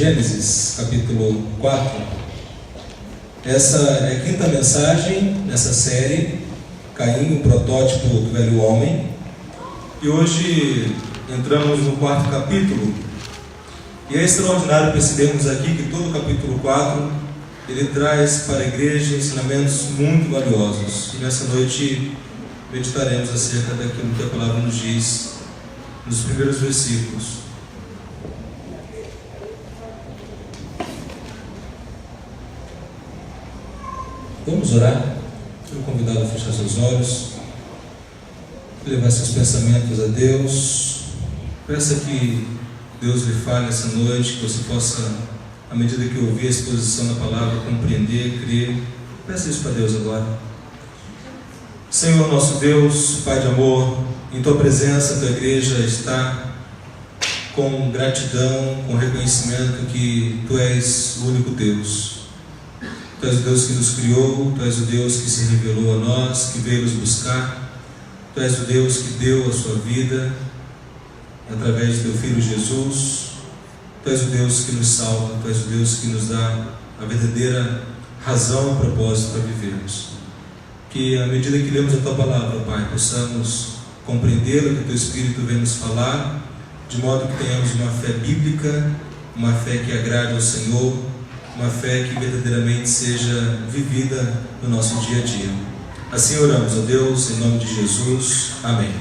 Gênesis, capítulo 4. Essa é a quinta mensagem nessa série, Caim, o protótipo do velho homem. E hoje entramos no quarto capítulo. E é extraordinário percebermos aqui que todo o capítulo 4, ele traz para a igreja ensinamentos muito valiosos. E nessa noite meditaremos acerca daquilo que a palavra nos diz nos primeiros versículos. Vamos orar. Estou convidado a fechar seus olhos, levar seus pensamentos a Deus. Peça que Deus lhe fale essa noite, que você possa, à medida que ouvir a exposição da palavra, compreender, crer. Peça isso para Deus agora. Senhor nosso Deus, Pai de amor, em Tua presença, Tua igreja está com gratidão, com reconhecimento que Tu és o único Deus. Tu és o Deus que nos criou, Tu és o Deus que se revelou a nós, que veio nos buscar. Tu és o Deus que deu a sua vida através de Teu Filho Jesus. Tu és o Deus que nos salva, Tu és o Deus que nos dá a verdadeira razão e propósito para vivermos. Que à medida que lemos a Tua palavra, Pai, possamos compreender o que o Teu Espírito vem nos falar, de modo que tenhamos uma fé bíblica, uma fé que agrade ao Senhor, uma fé que verdadeiramente seja vivida no nosso dia a dia. Assim oramos a Deus, em nome de Jesus. Amém.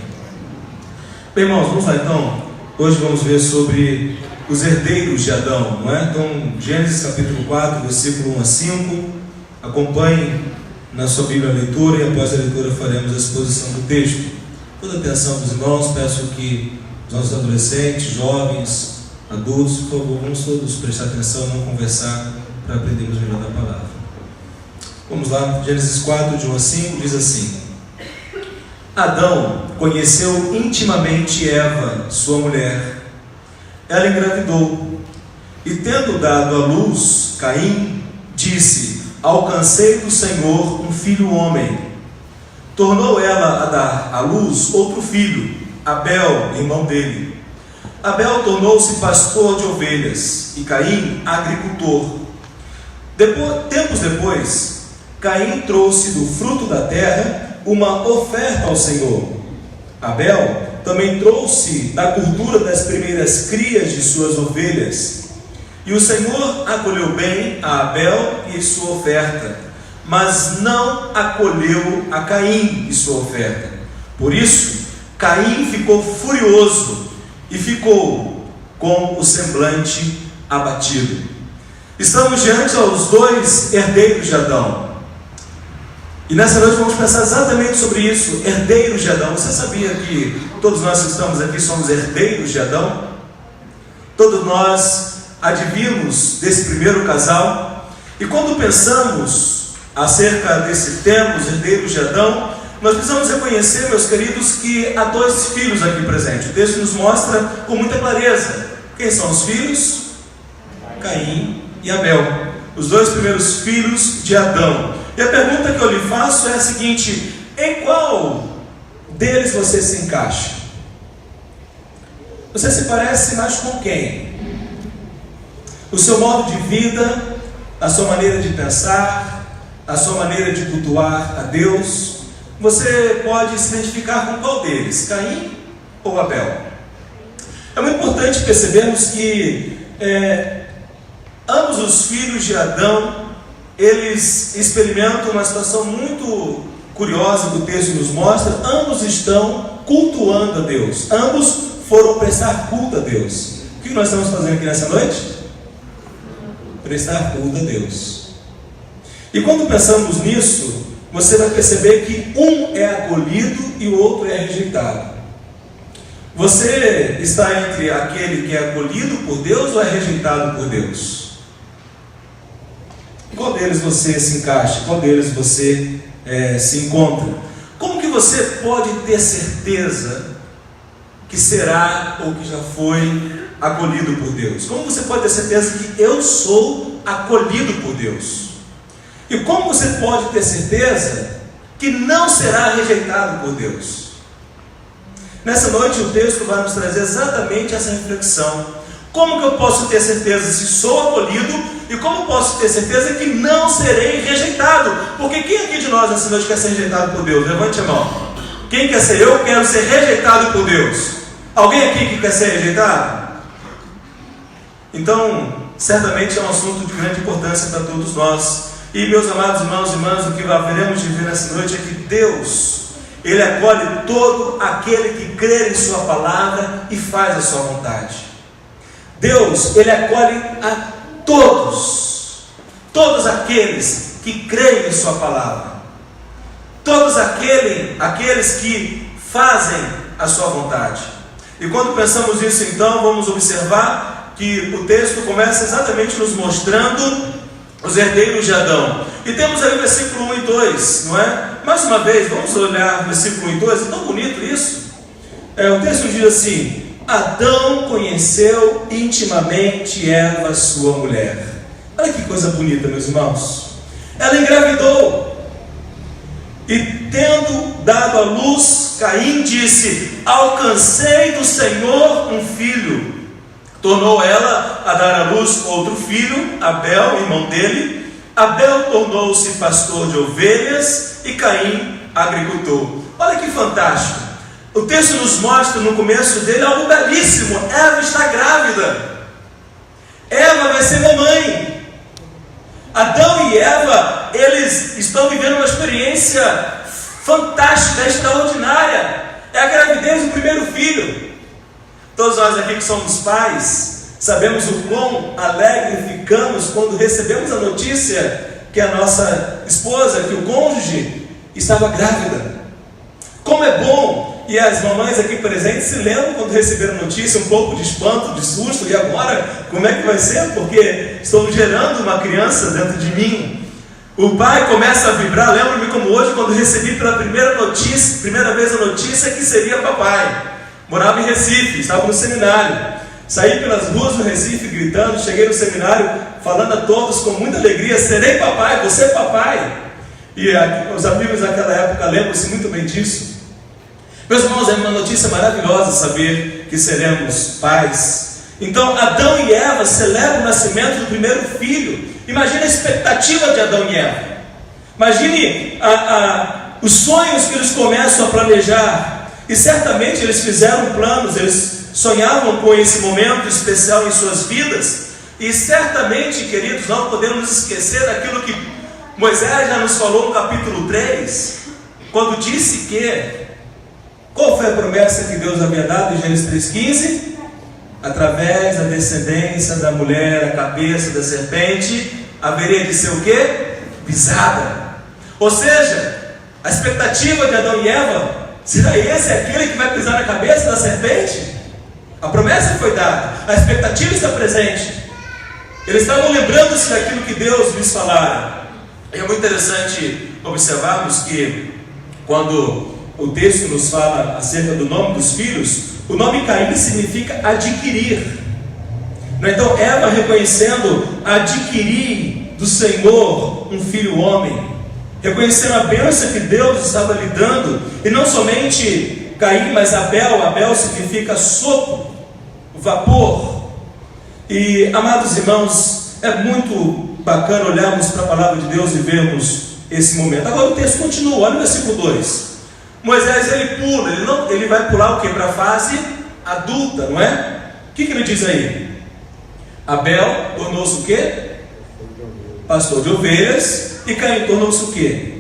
Bem, irmãos, vamos lá então. Hoje vamos ver sobre os herdeiros de Adão, não é? Então, Gênesis capítulo 4, versículo 1 a 5. Acompanhe na sua Bíblia a leitura e após a leitura faremos a exposição do texto. Toda a atenção dos irmãos, peço que os nossos adolescentes, jovens, adultos, por favor, vamos todos prestar atenção, não conversar, para aprendermos melhor da palavra. Vamos lá, Gênesis 4, de 1 a 5, diz assim: Adão conheceu intimamente Eva, sua mulher. Ela engravidou, e tendo dado à luz Caim, disse: alcancei do Senhor um filho homem. Tornou ela a dar à luz outro filho, Abel, irmão dele. Abel tornou-se pastor de ovelhas, e Caim agricultor. Tempos depois, Caim trouxe do fruto da terra uma oferta ao Senhor. Abel também trouxe da gordura das primeiras crias de suas ovelhas. E o Senhor acolheu bem a Abel e sua oferta, mas não acolheu a Caim e sua oferta. Por isso, Caim ficou furioso e ficou com o semblante abatido. Estamos diante aos dois herdeiros de Adão. E nessa noite vamos pensar exatamente sobre isso, herdeiros de Adão. Você sabia que todos nós que estamos aqui somos herdeiros de Adão? Todos nós advimos desse primeiro casal. E quando pensamos acerca desse tema, os herdeiros de Adão, nós precisamos reconhecer, meus queridos, que há dois filhos aqui presentes. O texto nos mostra com muita clareza. Quem são os filhos? Caim e Abel, os dois primeiros filhos de Adão. E a pergunta que eu lhe faço é a seguinte: em qual deles você se encaixa? Você se parece mais com quem? O seu modo de vida, a sua maneira de pensar, a sua maneira de cultuar a Deus, você pode se identificar com qual deles? Caim ou Abel? É muito importante percebermos que ambos os filhos de Adão, eles experimentam uma situação muito curiosa que o texto nos mostra. Ambos estão cultuando a Deus, ambos foram prestar culto a Deus. O que nós estamos fazendo aqui nessa noite? Prestar culto a Deus. E quando pensamos nisso, você vai perceber que um é acolhido e o outro é rejeitado. Você está entre aquele que é acolhido por Deus ou é rejeitado por Deus? Qual deles você se encaixa? Qual deles você se encontra? Como que você pode ter certeza que será ou que já foi acolhido por Deus? Como você pode ter certeza que eu sou acolhido por Deus? E como você pode ter certeza que não será rejeitado por Deus? Nessa noite o texto vai nos trazer exatamente essa reflexão. Como que eu posso ter certeza se sou acolhido? E como posso ter certeza que não serei rejeitado? Porque quem aqui de nós nessa noite quer ser rejeitado por Deus? Levante a mão. Quem quer ser? Eu quero ser rejeitado por Deus. Alguém aqui que quer ser rejeitado? Então, certamente é um assunto de grande importância para todos nós. E meus amados irmãos e irmãs, o que haveremos de ver nessa noite é que Deus, Ele acolhe todo aquele que crê em sua palavra e faz a sua vontade. Deus, Ele acolhe a todos aqueles que creem em sua palavra, todos aqueles que fazem a sua vontade. E quando pensamos nisso, então, vamos observar que o texto começa exatamente nos mostrando os herdeiros de Adão. E temos aí o versículo 1 e 2, não é? Mais uma vez, vamos olhar o versículo 1 e 2, é tão bonito isso. O texto diz assim: Adão conheceu intimamente Eva, sua mulher. Olha que coisa bonita, meus irmãos. Ela engravidou, e tendo dado à luz, Caim disse: alcancei do Senhor um filho. Tornou ela a dar à luz outro filho, Abel, irmão dele. Abel tornou-se pastor de ovelhas e Caim agricultor. Olha que fantástico. O texto nos mostra no começo dele algo belíssimo. Eva está grávida. Eva vai ser mamãe. Adão e Eva, eles estão vivendo uma experiência fantástica, extraordinária. É a gravidez do primeiro filho. Todos nós aqui que somos pais, sabemos o quão alegre ficamos quando recebemos a notícia que a nossa esposa, que o cônjuge, estava grávida. Como é bom! E as mamães aqui presentes se lembram quando receberam a notícia, um pouco de espanto, de susto, e agora, como é que vai ser? Porque estou gerando uma criança dentro de mim. O pai começa a vibrar. Lembro-me como hoje, quando recebi pela primeira vez a notícia que seria papai. Morava em Recife, estava no seminário. Saí pelas ruas do Recife gritando, cheguei no seminário falando a todos com muita alegria: serei papai, você é papai. E os amigos daquela época lembram-se muito bem disso. Meus irmãos, é uma notícia maravilhosa saber que seremos pais. Então Adão e Eva celebram o nascimento do primeiro filho. Imagine a expectativa de Adão e Eva. Imagine os sonhos que eles começam a planejar. E certamente eles fizeram planos, eles sonhavam com esse momento especial em suas vidas. E certamente, queridos, não podemos nos esquecer daquilo que Moisés já nos falou no capítulo 3, quando disse que... Qual foi a promessa que Deus havia dado em Gênesis 3,15? Através da descendência da mulher, a cabeça da serpente haveria de ser o quê? Pisada. Ou seja, a expectativa de Adão e Eva: será esse aquele que vai pisar na cabeça da serpente? A promessa foi dada, a expectativa está presente. Eles estavam lembrando-se daquilo que Deus lhes falara. E é muito interessante observarmos que quando o texto nos fala acerca do nome dos filhos, o nome Caim significa adquirir. Então Eva reconhecendo adquirir do Senhor um filho homem, reconhecendo a bênção que Deus estava lhe dando. E não somente Caim, mas Abel significa sopro, vapor. E amados irmãos, é muito bacana olharmos para a palavra de Deus e vermos esse momento. Agora o texto continua, olha o versículo 2. Moisés, ele pula, ele vai pular o que? Para a fase adulta, não é? O que ele diz aí? Abel tornou-se o quê? Pastor de ovelhas. E Caim tornou-se o quê?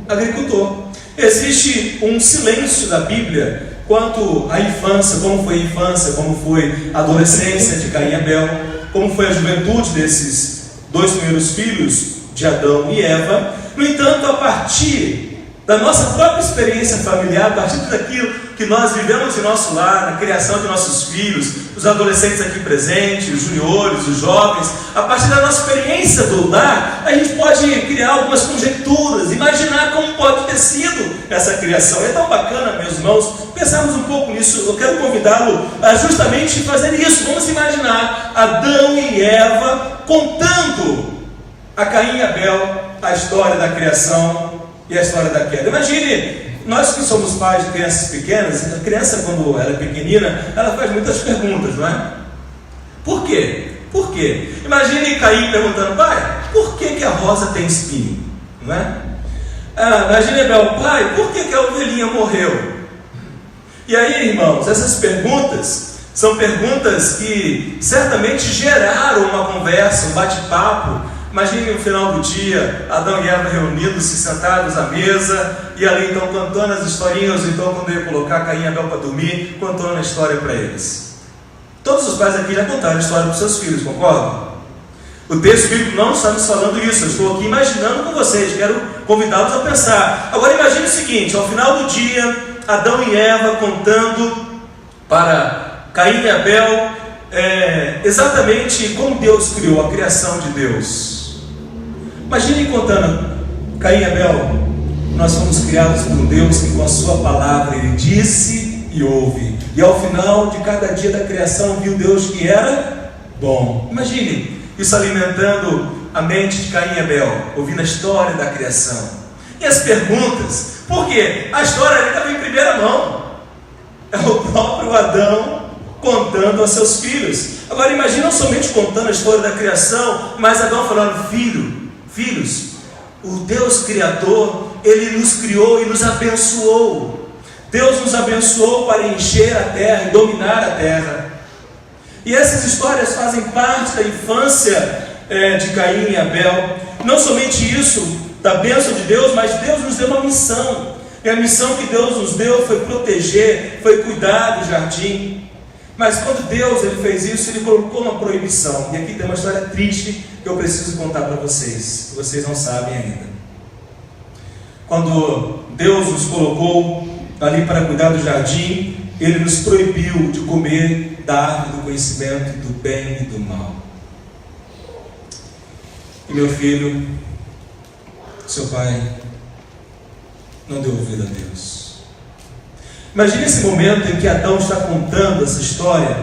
Agricultor. Existe um silêncio da Bíblia quanto à infância, como foi a infância, como foi a adolescência de Caim e Abel, como foi a juventude desses dois primeiros filhos de Adão e Eva. No entanto, a partir da nossa própria experiência familiar, a partir daquilo que nós vivemos em nosso lar, na criação de nossos filhos, os adolescentes aqui presentes, os juniores, os jovens, a partir da nossa experiência do lar, a gente pode criar algumas conjecturas, imaginar como pode ter sido essa criação. É tão bacana, meus irmãos, pensarmos um pouco nisso. Eu quero convidá-lo a justamente fazer isso. Vamos imaginar Adão e Eva contando a Caim e Abel a história da criação e a história da queda. Imagine, nós que somos pais de crianças pequenas, a criança quando ela é pequenina, ela faz muitas perguntas, não é? Por quê? Por quê? Imagine Caim perguntando: pai, por que a rosa tem espinho? Não é? Imagine Abel: pai, por que a ovelhinha morreu? E aí, irmãos, essas perguntas são perguntas que certamente geraram uma conversa, um bate-papo. Imagine no final do dia, Adão e Eva reunidos-se, sentados à mesa, e ali então contando as historinhas. Então, quando eu ia colocar Caim e Abel para dormir, contando a história para eles. Todos os pais aqui já contaram a história para os seus filhos, concordam? O texto bíblico não está nos falando isso. Eu estou aqui imaginando com vocês, quero convidá-los a pensar. Agora imagine o seguinte: ao final do dia, Adão e Eva contando para Caim e Abel exatamente como Deus criou, a criação de Deus. Imagine contando: Caim e Abel, nós fomos criados por um Deus que com a sua palavra Ele disse e ouve. E ao final de cada dia da criação viu Deus que era bom. Imagine isso alimentando a mente de Caim e Abel, ouvindo a história da criação. E as perguntas, porque a história ali estava em primeira mão. É o próprio Adão contando aos seus filhos. Agora imagine não somente contando a história da criação, mas Adão falando: filhos, o Deus Criador, Ele nos criou e nos abençoou. Deus nos abençoou para encher a terra e dominar a terra. E essas histórias fazem parte da infância de Caim e Abel. Não somente isso, da bênção de Deus, mas Deus nos deu uma missão. E a missão que Deus nos deu foi proteger, foi cuidar do jardim. Mas quando Deus ele fez isso, Ele colocou uma proibição. E aqui tem uma história triste que eu preciso contar para vocês, que vocês não sabem ainda. Quando Deus nos colocou ali para cuidar do jardim, Ele nos proibiu de comer da árvore do conhecimento do bem e do mal. E meu filho, seu pai não deu ouvido a Deus. Imagine esse momento em que Adão está contando essa história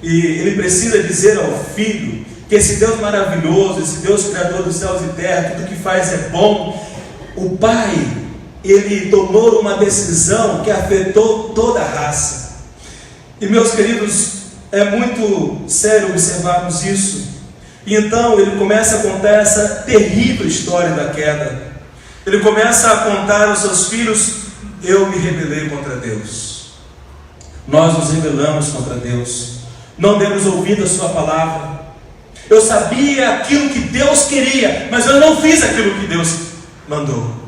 e ele precisa dizer ao filho que esse Deus maravilhoso, esse Deus criador dos céus e terra, tudo que faz é bom. O pai, ele tomou uma decisão que afetou toda a raça. E meus queridos, é muito sério observarmos isso. E então ele começa a contar essa terrível história da queda. Ele começa a contar aos seus filhos: eu me rebelei contra Deus. Nós nos rebelamos contra Deus. Não demos ouvido à sua palavra. Eu sabia aquilo que Deus queria, mas eu não fiz aquilo que Deus mandou.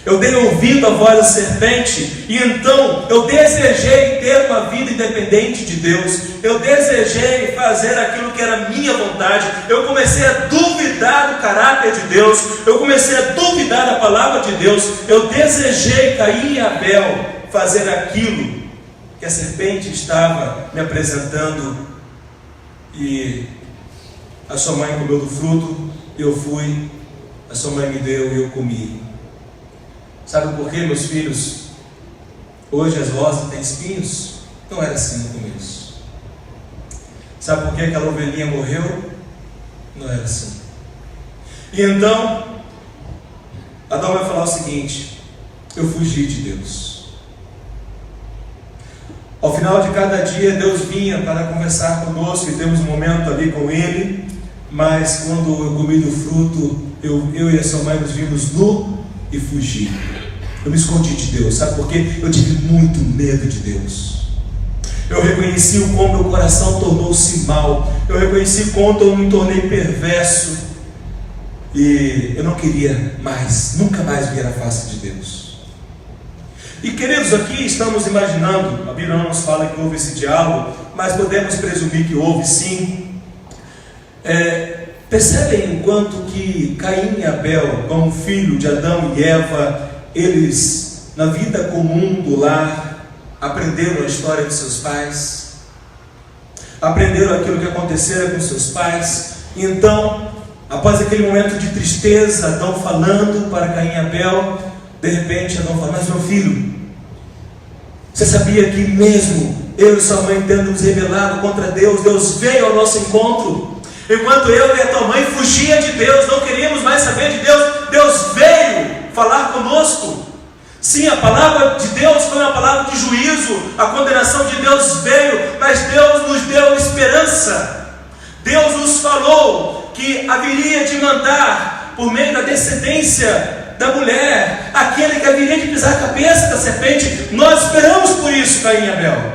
Eu dei ouvido à voz da serpente, e então eu desejei ter uma vida independente de Deus. Eu desejei fazer aquilo que era minha vontade. Eu comecei a duvidar do caráter de Deus. Eu comecei a duvidar da palavra de Deus. Eu desejei, Caim e Abel, fazer aquilo que a serpente estava me apresentando. E a sua mãe comeu do fruto, eu fui, a sua mãe me deu e eu comi. Sabe por quê, meus filhos? Hoje as rosas têm espinhos? Não era assim no começo. Sabe por que aquela ovelhinha morreu? Não era assim. E então, Adão vai falar o seguinte: eu fugi de Deus. Ao final de cada dia, Deus vinha para conversar conosco e temos um momento ali com Ele. Mas quando eu comi do fruto, eu e a sua mãe nos vimos nu e fugi. Eu me escondi de Deus. Sabe por quê? Eu tive muito medo de Deus. Eu reconheci o como meu coração tornou-se mal. Eu reconheci quanto eu me tornei perverso. E eu não queria mais, nunca mais ver a face de Deus. E queridos, aqui estamos imaginando, a Bíblia não nos fala que houve esse diálogo, mas podemos presumir que houve sim. Percebem enquanto que Caim e Abel, como filho de Adão e Eva, eles, na vida comum do lar, aprenderam a história de seus pais, aprenderam aquilo que acontecera com seus pais. E então, após aquele momento de tristeza, Adão falando para Caim e Abel, de repente Adão fala: mas meu filho, você sabia que mesmo eu e sua mãe tendo nos rebelado contra Deus, Deus veio ao nosso encontro? Enquanto eu e a tua mãe fugia de Deus, não queríamos mais saber de Deus, Deus veio falar conosco. Sim, a palavra de Deus foi uma palavra de juízo, a condenação de Deus veio, mas Deus nos deu esperança. Deus nos falou que haveria de mandar, por meio da descendência da mulher, aquele que haveria de pisar a cabeça da serpente. Nós esperamos por isso, Caim e Abel.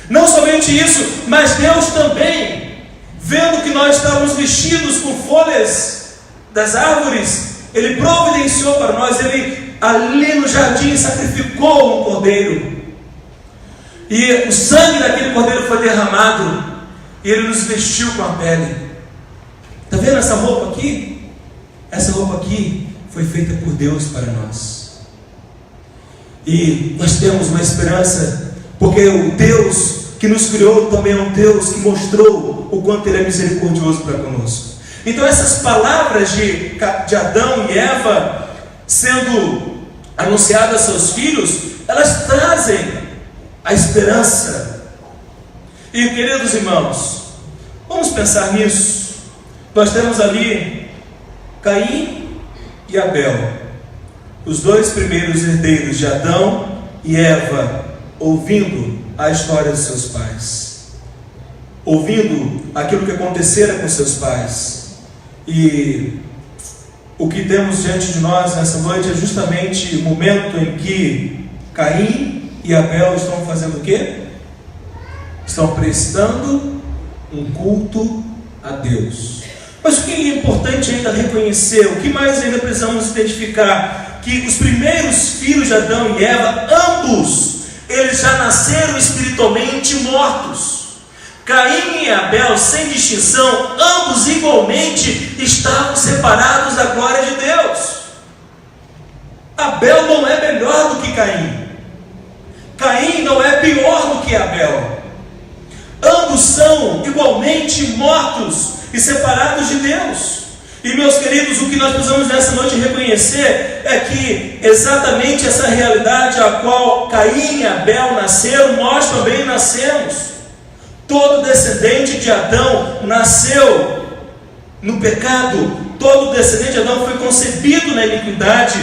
Não somente isso, mas Deus também, vendo que nós estávamos vestidos com folhas das árvores, Ele providenciou para nós. Ele ali no jardim sacrificou um cordeiro, e o sangue daquele cordeiro foi derramado, e Ele nos vestiu com a pele. Está vendo essa roupa aqui? Essa roupa aqui foi feita por Deus para nós, e nós temos uma esperança, porque o Deus que nos criou também é um Deus que mostrou o quanto Ele é misericordioso para conosco. Então essas palavras de Adão e Eva sendo anunciadas a seus filhos, elas trazem a esperança. E queridos irmãos, vamos pensar nisso. Nós temos ali Caim e Abel, os dois primeiros herdeiros de Adão e Eva, ouvindo a história dos seus pais, ouvindo aquilo que acontecera com seus pais. E o que temos diante de nós nessa noite é justamente o momento em que Caim e Abel estão fazendo o quê? Estão prestando um culto a Deus. Mas o que é importante ainda reconhecer, o que mais ainda precisamos identificar? Que os primeiros filhos de Adão e Eva, ambos, eles já nasceram espiritualmente mortos. Caim e Abel, sem distinção, ambos igualmente estavam separados da glória de Deus. Abel não é melhor do que Caim. Caim não é pior do que Abel. Ambos são igualmente mortos e separados de Deus. E meus queridos, o que nós precisamos nessa noite reconhecer é que exatamente essa realidade a qual Caim e Abel nasceram, nós também nascemos. Todo descendente de Adão nasceu no pecado. Todo descendente de Adão foi concebido na iniquidade.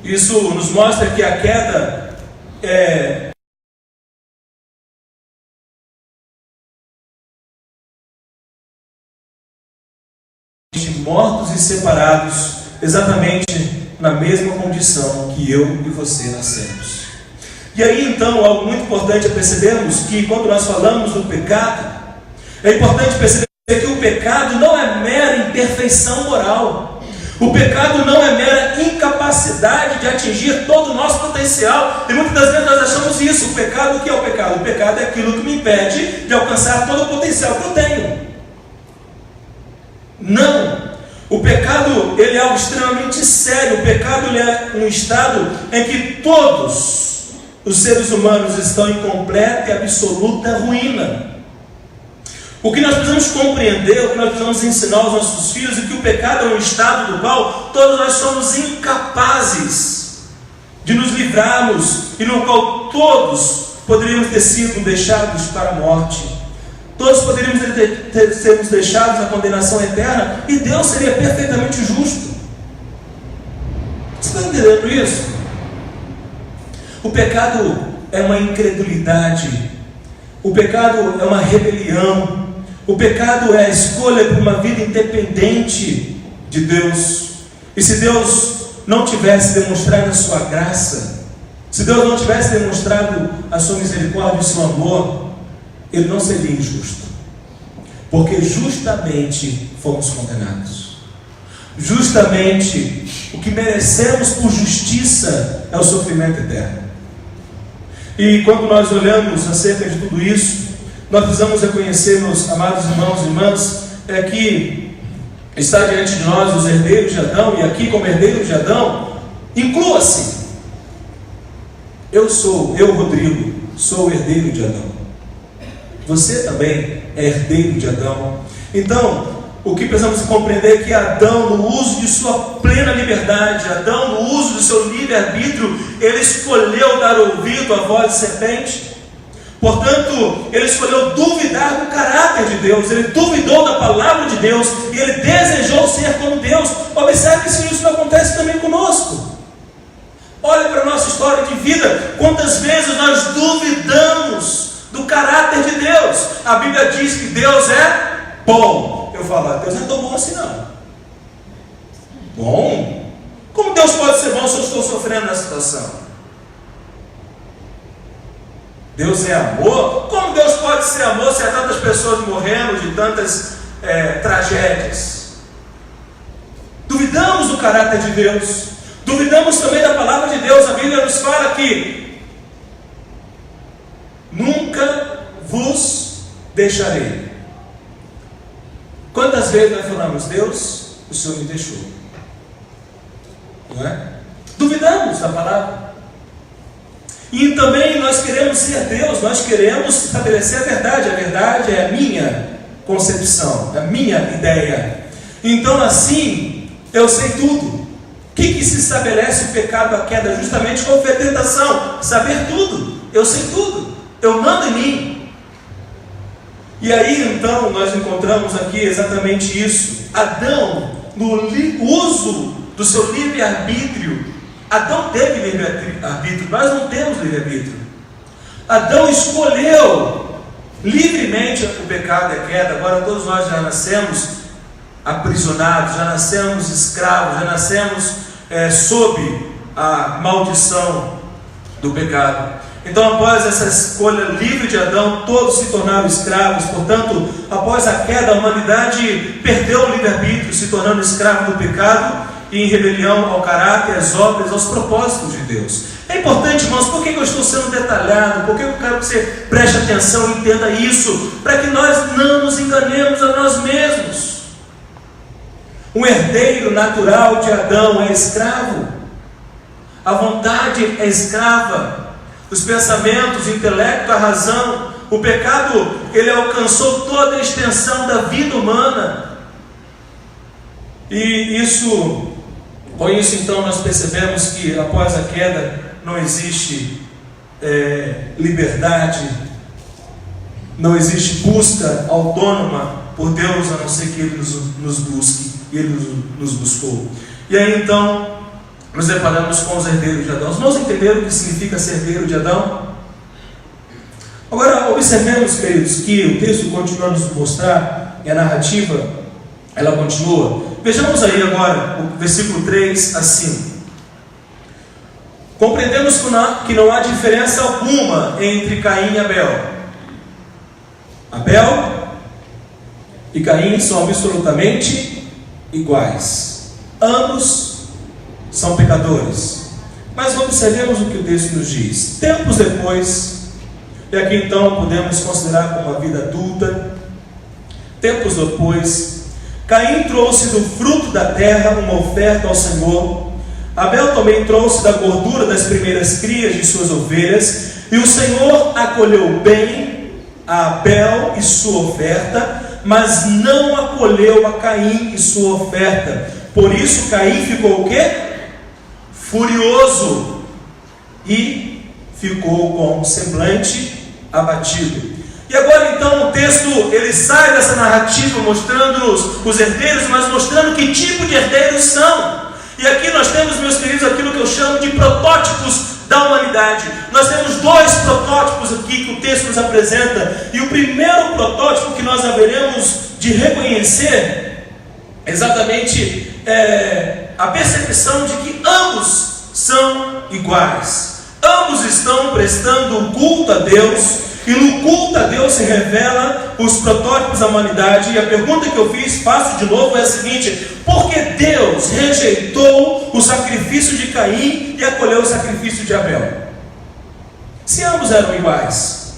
Isso nos mostra que a queda mortos e separados, exatamente na mesma condição que eu e você nascemos. E aí então, algo muito importante é percebermos que quando nós falamos do pecado, é importante perceber que o pecado não é mera imperfeição moral. O pecado não é mera incapacidade de atingir todo o nosso potencial. E muitas das vezes nós achamos isso. O pecado, o que é o pecado? O pecado é aquilo que me impede de alcançar todo o potencial que eu tenho. Não. O pecado, ele é algo extremamente sério. O pecado, ele é um estado em que todos os seres humanos estão em completa e absoluta ruína. O que nós precisamos compreender, o que nós precisamos ensinar aos nossos filhos, é que o pecado é um estado do qual todos nós somos incapazes de nos livrarmos, e no qual todos poderíamos ter sido deixados para a morte. Todos poderíamos ter sido deixados à condenação eterna, e Deus seria perfeitamente justo. Você está entendendo isso? O pecado é uma incredulidade, o pecado é uma rebelião, o pecado é a escolha por uma vida independente de Deus. E se Deus não tivesse demonstrado a sua graça, se Deus não tivesse demonstrado a sua misericórdia e o seu amor, Ele não seria injusto, porque justamente fomos condenados. Justamente o que merecemos por justiça é o sofrimento eterno. E quando nós olhamos acerca de tudo isso, nós precisamos reconhecer, meus amados irmãos e irmãs, é que está diante de nós os herdeiros de Adão, e aqui como herdeiro de Adão, inclua-se. Eu, Rodrigo, sou o herdeiro de Adão. Você também é herdeiro de Adão. Então, o que precisamos compreender é que Adão, no uso de sua plena liberdade, Adão, no uso do seu livre-arbítrio, ele escolheu dar ouvido à voz de serpente. Portanto, ele escolheu duvidar do caráter de Deus, ele duvidou da palavra de Deus, e ele desejou ser como Deus. Observe que isso não acontece também conosco. Olha para a nossa história de vida, quantas vezes nós duvidamos do caráter de Deus. A Bíblia diz que Deus é bom. Eu falo, Deus não é tão bom assim não. Bom? Como Deus pode ser bom se eu estou sofrendo nessa situação? Deus é amor? Como Deus pode ser amor se há tantas pessoas morrendo de tantas tragédias? Duvidamos do caráter de Deus, duvidamos também da palavra de Deus. A Bíblia nos fala que nunca vos deixarei. Quantas vezes nós falamos, Deus, o Senhor me deixou? Não é? Duvidamos da palavra. E também nós queremos ser Deus, nós queremos estabelecer a verdade. A verdade é a minha concepção, a minha ideia. Então assim, eu sei tudo. O que se estabelece o pecado, a queda? Justamente com a tentação, saber tudo. Eu sei tudo, eu mando em mim. E aí então nós encontramos aqui exatamente isso. Adão, no uso do seu livre-arbítrio, Adão teve livre-arbítrio, nós não temos livre-arbítrio. Adão escolheu livremente o pecado e a queda. Agora todos nós já nascemos aprisionados, já nascemos escravos, já nascemos sob a maldição do pecado. Então, após essa escolha livre de Adão, todos se tornaram escravos. Portanto, após a queda, a humanidade perdeu o livre-arbítrio, se tornando escravo do pecado e em rebelião ao caráter, às obras, aos propósitos de Deus. É importante, irmãos, por que eu estou sendo detalhado? Por que eu quero que você preste atenção e entenda isso? Para que nós não nos enganemos a nós mesmos. Um herdeiro natural de Adão é escravo. A vontade é escrava. Os pensamentos, o intelecto, a razão. O pecado, ele alcançou toda a extensão da vida humana. E com isso então nós percebemos que após a queda não existe liberdade, não existe busca autônoma por Deus, a não ser que Ele nos busque, e Ele nos buscou. E aí então nos deparamos com os herdeiros de Adão. Os irmãos entenderam o que significa ser herdeiro de Adão? Agora observemos, queridos, que o texto continua a nos mostrar, e a narrativa ela continua. Vejamos aí agora o versículo 3 a 5. Compreendemos que não há diferença alguma entre Caim e Abel. Abel e Caim são absolutamente iguais. Ambos são pecadores. Mas observemos o que o texto nos diz. Tempos depois, e aqui então podemos considerar como a vida adulta, tempos depois, Caim trouxe do fruto da terra uma oferta ao Senhor. Abel também trouxe da gordura das primeiras crias de suas ovelhas. E o Senhor acolheu bem a Abel e sua oferta, mas não acolheu a Caim e sua oferta. Por isso Caim ficou o quê? Furioso, e ficou com o semblante abatido. E agora então o texto ele sai dessa narrativa mostrando os herdeiros, mas mostrando que tipo de herdeiros são. E aqui nós temos, meus queridos, aquilo que eu chamo de protótipos da humanidade. Nós temos dois protótipos aqui que o texto nos apresenta. E o primeiro protótipo que nós haveremos de reconhecer exatamente a percepção de que ambos são iguais. Ambos estão prestando culto a Deus. E no culto a Deus se revela os protótipos da humanidade. E a pergunta que eu faço de novo é a seguinte: por que Deus rejeitou o sacrifício de Caim e acolheu o sacrifício de Abel? Se ambos eram iguais,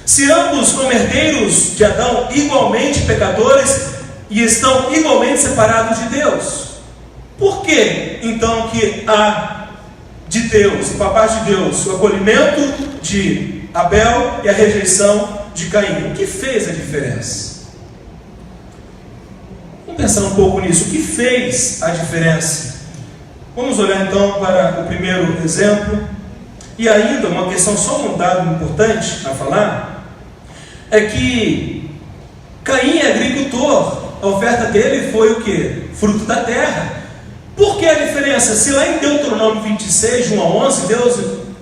se ambos como herdeiros de Adão, igualmente pecadores, e estão igualmente separados de Deus, por que então que há de Deus, da parte de Deus, o acolhimento de Abel e a rejeição de Caim? O que fez a diferença? Vamos pensar um pouco nisso. O que fez a diferença? Vamos olhar então para o primeiro exemplo. E ainda uma questão, só um dado importante a falar, é que Caim é agricultor. A oferta dele foi o quê? Fruto da terra. Por que a diferença? Se lá em Deuteronômio 26, 1 a 11,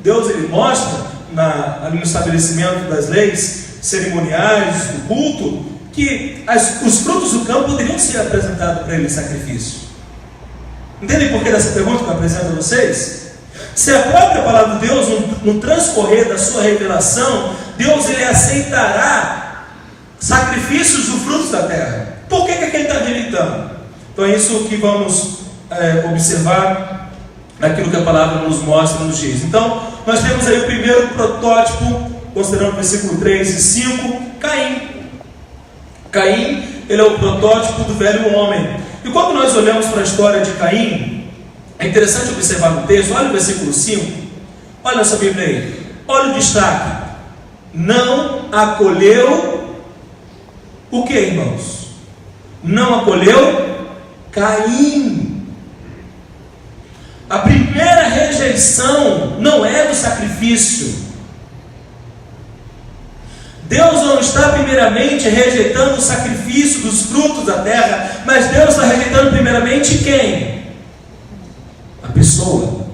Deus ele mostra ali no estabelecimento das leis cerimoniais, do culto, que os frutos do campo poderiam ser apresentados para ele em sacrifício. Entendem por que dessa pergunta que eu apresento a vocês? Se a própria palavra de Deus, no transcorrer da sua revelação, Deus ele aceitará sacrifícios dos frutos da terra. Por que ele está habilitando? Então é isso que vamos observar naquilo que a palavra nos mostra, nos diz. Então, nós temos aí o primeiro protótipo, considerando o versículo 3 e 5, Caim. Caim, ele é o protótipo do velho homem. E quando nós olhamos para a história de Caim, é interessante observar no texto, olha o versículo 5, olha essa Bíblia aí, olha o destaque, não acolheu o que, irmãos? Não acolheu Caim. A primeira rejeição não é do sacrifício. Deus não está primeiramente rejeitando o sacrifício dos frutos da terra, mas Deus está rejeitando primeiramente quem? A pessoa.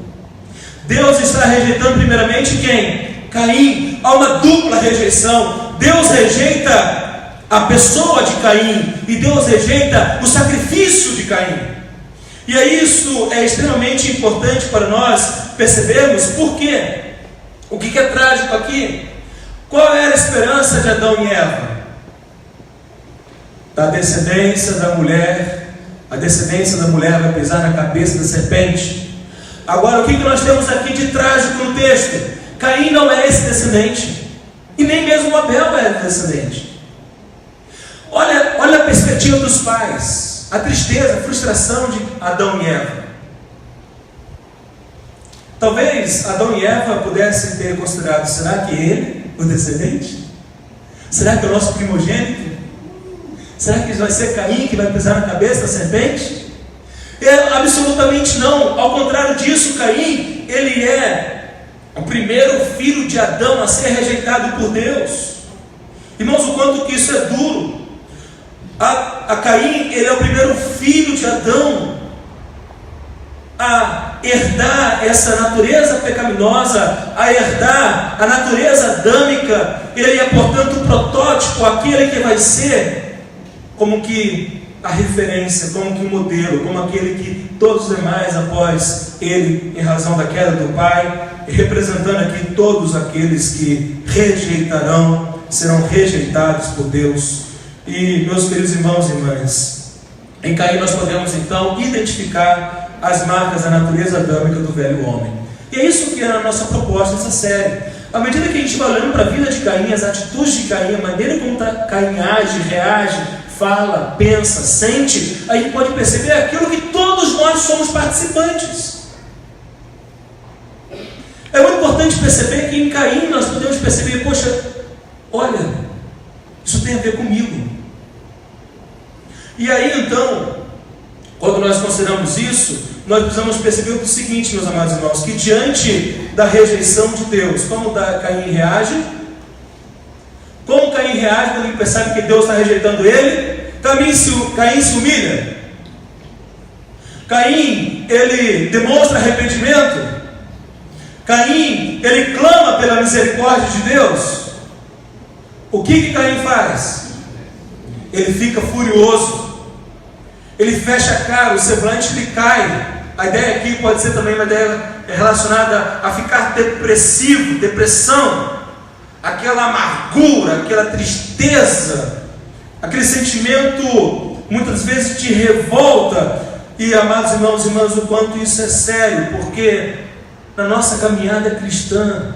Deus está rejeitando primeiramente quem? Caim. Há uma dupla rejeição. Deus rejeita a pessoa de Caim e Deus rejeita o sacrifício de Caim. E aí isso é extremamente importante para nós percebermos. Por quê? O que é trágico aqui? Qual era a esperança de Adão e Eva? Da descendência da mulher. A descendência da mulher vai pisar na cabeça da serpente. Agora, o que nós temos aqui de trágico no texto? Caim não é esse descendente. E nem mesmo Abel é descendente. Olha a perspectiva dos pais. A tristeza, a frustração de Adão e Eva. Talvez Adão e Eva pudessem ter considerado, será que ele, o descendente? Será que é o nosso primogênito? Será que vai ser Caim que vai pisar na cabeça da serpente? Absolutamente não. Ao contrário disso, Caim, ele é o primeiro filho de Adão a ser rejeitado por Deus. Irmãos, o quanto que isso é duro. A Caim, ele é o primeiro filho de Adão a herdar essa natureza pecaminosa, a herdar a natureza adâmica. Ele é, portanto, o protótipo, aquele que vai ser como que a referência, como que o modelo, como aquele que todos os demais após ele, em razão da queda do pai, representando aqui todos aqueles que rejeitarão, serão rejeitados por Deus. E, meus queridos irmãos e irmãs, em Caim nós podemos então identificar as marcas da natureza adâmica do velho homem. E é isso que é a nossa proposta nessa série. À medida que a gente vai olhando para a vida de Caim, as atitudes de Caim, a maneira como Caim age, reage, fala, pensa, sente, a gente pode perceber aquilo que todos nós somos participantes. É muito importante perceber que em Caim nós podemos perceber, poxa, olha, isso tem a ver comigo. E aí então, quando nós consideramos isso, nós precisamos perceber o seguinte, meus amados irmãos, que diante da rejeição de Deus, como Caim reage? Como Caim reage quando ele percebe que Deus está rejeitando ele? Caim se humilha? Caim, ele demonstra arrependimento? Caim, ele clama pela misericórdia de Deus? O que Caim faz? Ele fica furioso. Ele fecha a cara, o semblante lhe cai. A ideia aqui pode ser também uma ideia relacionada a ficar depressivo, depressão, aquela amargura, aquela tristeza, aquele sentimento muitas vezes de revolta. E, amados irmãos e irmãs, o quanto isso é sério, porque na nossa caminhada cristã,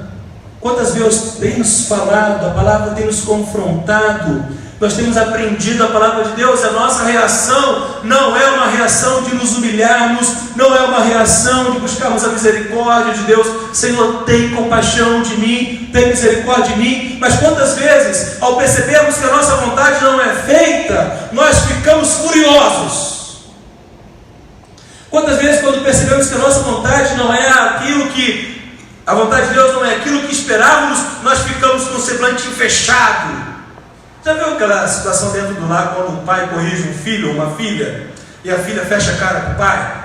quantas vezes tem nos falado, a palavra tem nos confrontado, nós temos aprendido a palavra de Deus. A nossa reação não é uma reação de nos humilharmos, não é uma reação de buscarmos a misericórdia de Deus. Senhor, tem compaixão de mim, tem misericórdia de mim. Mas quantas vezes, ao percebermos que a nossa vontade não é feita, nós ficamos furiosos? Quantas vezes, quando percebemos que a nossa vontade não é aquilo que, a vontade de Deus não é aquilo que esperávamos, nós ficamos com o semblante fechado? Já viu aquela situação dentro do lar, quando o pai corrige um filho ou uma filha, e a filha fecha a cara para o pai?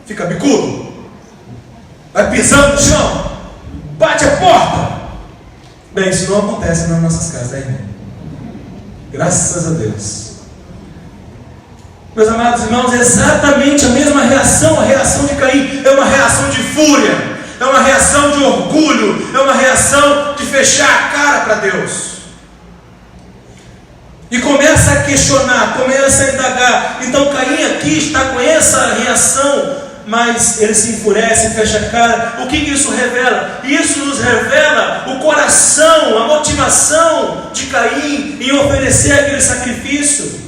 Fica bicudo? Vai pisando no chão? bate a porta. Bem, isso não acontece nas nossas casas, né, irmão? Graças a Deus. Meus amados irmãos, é exatamente a mesma reação. A reação de Caim é uma reação de fúria, é uma reação de orgulho, é uma reação de fechar a cara para Deus. E começa a questionar, começa a indagar. Então Caim aqui está com essa reação, mas ele se enfurece, fecha a cara. O que isso revela? Isso nos revela o coração, a motivação de Caim em oferecer aquele sacrifício.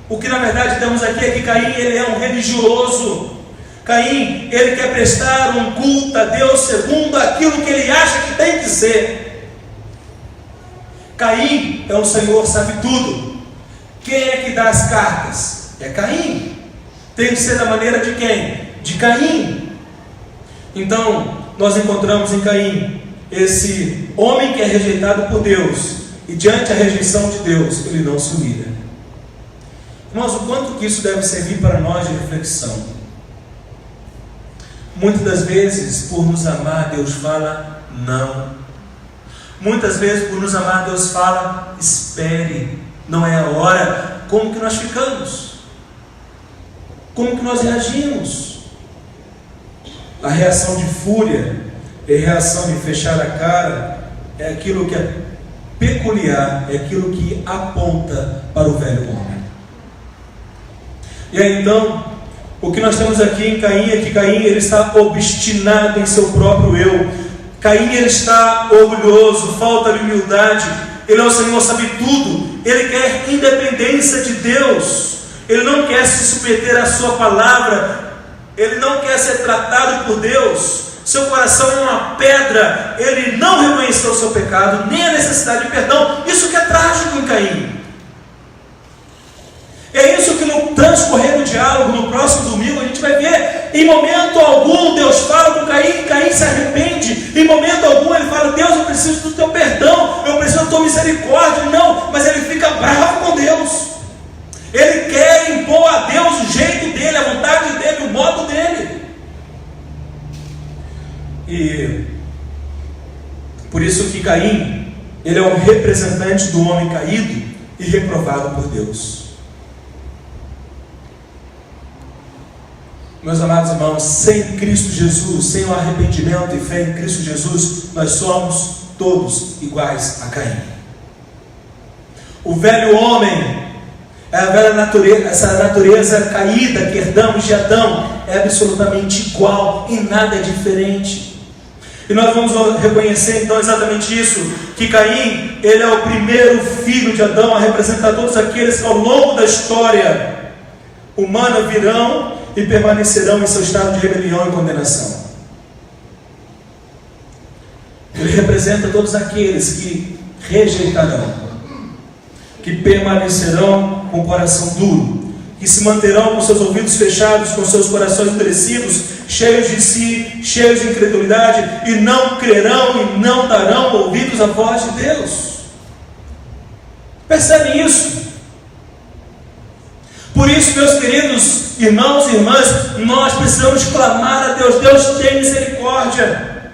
O que na verdade temos aqui é que Caim, ele é um religioso. Caim, ele quer prestar um culto a Deus segundo aquilo que ele acha que tem que ser. Caim é o Senhor sabe tudo. Quem é que dá as cartas? É Caim. Tem que ser da maneira de quem? De Caim. Então nós encontramos em Caim esse homem que é rejeitado por Deus, e diante da rejeição de Deus ele não se humilha. Irmãos, o quanto que isso deve servir para nós de reflexão. Muitas das vezes, por nos amar, Deus fala não. Muitas vezes, por nos amar, Deus fala espere, não é a hora. Como que nós ficamos? Como que nós reagimos? A reação de fúria, a reação de fechar a cara, é aquilo que é peculiar, é aquilo que aponta para o velho homem. E aí então, o que nós temos aqui em Caim é que Caim, ele está obstinado em seu próprio eu. Caim, ele está orgulhoso, falta de humildade. Ele é o Senhor sabe tudo. Ele quer independência de Deus. Ele não quer se submeter à sua palavra. Ele não quer ser tratado por Deus. Seu coração é uma pedra. Ele não reconheceu o seu pecado, nem a necessidade de perdão. Isso que é trágico em Caim. É isso que no transcorrer do diálogo, no próximo domingo, a gente vai ver. Em momento algum Deus fala com Caim, Caim se arrepende. Em momento algum ele fala: Deus, eu preciso do teu perdão, eu preciso da tua misericórdia. Não, mas ele fica bravo com Deus. Ele quer impor a Deus o jeito dele, a vontade dele, o modo dele. E por isso que Caim, ele é um representante do homem caído e reprovado por Deus. Meus amados irmãos, sem Cristo Jesus, sem o arrependimento e fé em Cristo Jesus, nós somos todos iguais a Caim. O velho homem, a velha natureza, essa natureza caída que herdamos de Adão, é absolutamente igual, em nada é diferente. E nós vamos reconhecer então exatamente isso, que Caim, ele é o primeiro filho de Adão a representar todos aqueles que ao longo da história humana virão e permanecerão em seu estado de rebelião e condenação. Ele representa todos aqueles que rejeitarão, que permanecerão com o coração duro, que se manterão com seus ouvidos fechados, com seus corações endurecidos, cheios de si, cheios de incredulidade, e não crerão e não darão ouvidos à voz de Deus. Percebem isso? Por isso, meus queridos irmãos e irmãs, nós precisamos clamar a Deus. Deus tem misericórdia.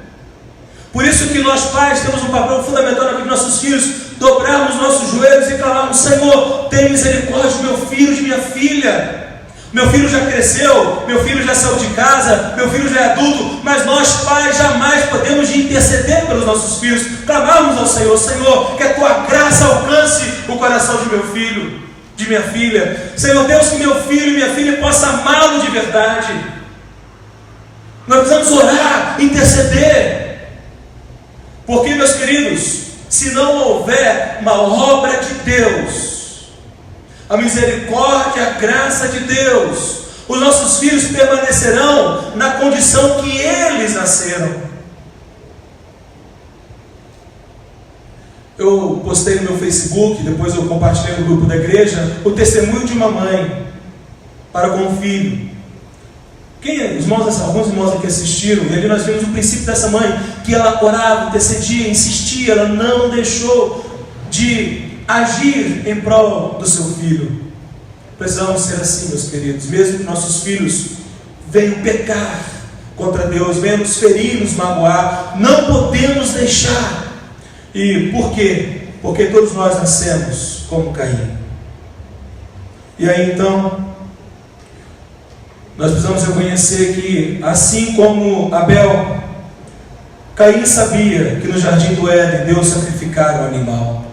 Por isso que nós pais temos um papel fundamental na vida dos nossos filhos, dobrarmos nossos joelhos e clamarmos: Senhor, tem misericórdia do meu filho, de minha filha. Meu filho já cresceu, meu filho já saiu de casa, meu filho já é adulto, mas nós pais jamais podemos interceder pelos nossos filhos, clamarmos ao Senhor: Senhor, que a tua graça alcance o coração de meu filho, de minha filha. Senhor Deus, que meu filho e minha filha possam amá-lo de verdade. Nós precisamos orar, interceder. Porque, meus queridos, se não houver uma obra de Deus, a misericórdia, a graça de Deus, os nossos filhos permanecerão na condição que eles nasceram. Eu postei no meu Facebook, depois eu compartilhei no grupo da igreja, o testemunho de uma mãe para com um filho. Alguns irmãos aqui assistiram, e ali nós vimos o princípio dessa mãe, que ela orava, intercedia, insistia, ela não deixou de agir em prol do seu filho. Precisamos ser assim, meus queridos, mesmo que nossos filhos venham pecar, contra Deus, venha nos ferir, nos magoar, não podemos deixar. E por quê? Porque todos nós nascemos como Caim. E aí então, nós precisamos reconhecer que, assim como Abel, Caim sabia que no jardim do Éden Deus sacrificara o animal.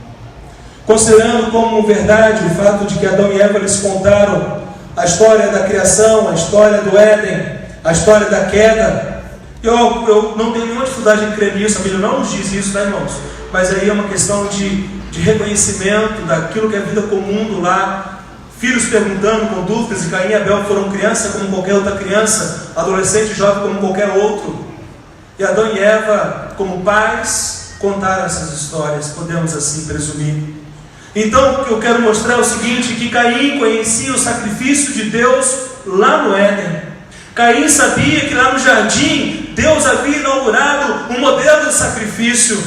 Considerando como verdade o fato de que Adão e Eva eles contaram a história da criação, a história do Éden, a história da queda, eu não tenho nenhuma dificuldade em crer nisso, a Bíblia não nos diz isso, tá, irmãos? Mas aí é uma questão de reconhecimento daquilo que é a vida comum do lar. Filhos perguntando com dúvidas, e Caim e Abel foram criança como qualquer outra criança, adolescente e jovem como qualquer outro. E Adão e Eva, como pais, contaram essas histórias, podemos assim presumir. Então, o que eu quero mostrar é o seguinte, que Caim conhecia o sacrifício de Deus lá no Éden. Caim sabia que lá no jardim, Deus havia inaugurado um modelo de sacrifício.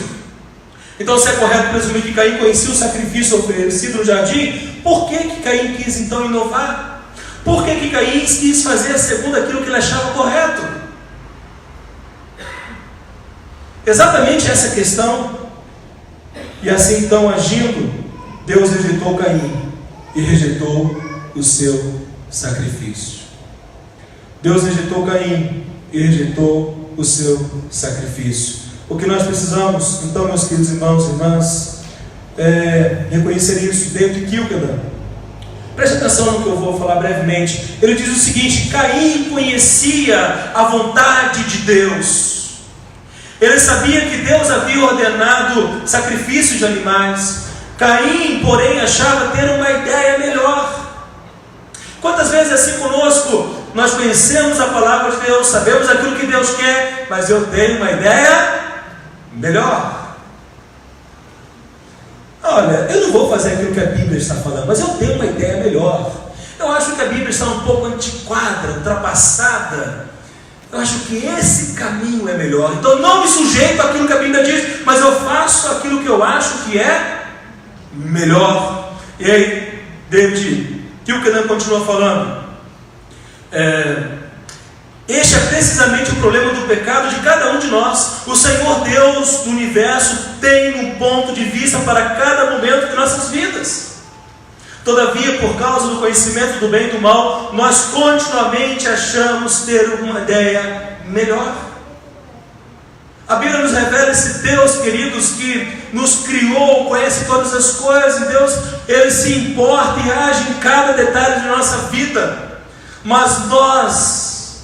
Então, se é correto presumir que Caim conhecia o sacrifício oferecido no jardim, por que Caim quis então inovar? Por que Caim quis fazer segundo aquilo que ele achava correto? Exatamente essa questão. E assim então, agindo, Deus rejeitou Caim e rejeitou o seu sacrifício. Deus rejeitou Caim e rejeitou o seu sacrifício. O que nós precisamos, então, meus queridos irmãos e irmãs, é reconhecer isso. David Kilkenan, preste atenção no que eu vou falar brevemente. Ele diz o seguinte: Caim conhecia a vontade de Deus. Ele sabia que Deus havia ordenado sacrifício de animais. Caim, porém, achava ter uma ideia melhor. Quantas vezes assim conosco, nós conhecemos a palavra de Deus, sabemos aquilo que Deus quer, mas eu tenho uma ideia melhor. Olha, eu não vou fazer aquilo que a Bíblia está falando, mas eu tenho uma ideia melhor. Eu acho que a Bíblia está um pouco antiquada, ultrapassada. Eu acho que esse caminho é melhor. Então eu não me sujeito àquilo que a Bíblia diz, mas eu faço aquilo que eu acho que é melhor. E aí, David Kilkenan continua falando. Este é precisamente o problema do pecado de cada um de nós. O Senhor Deus do universo tem um ponto de vista para cada momento de nossas vidas. Todavia, por causa do conhecimento do bem e do mal, nós continuamente achamos ter uma ideia melhor. A Bíblia nos revela esse Deus, queridos, que nos criou, conhece todas as coisas, e Deus, Ele se importa e age em cada detalhe de nossa vida. Mas nós,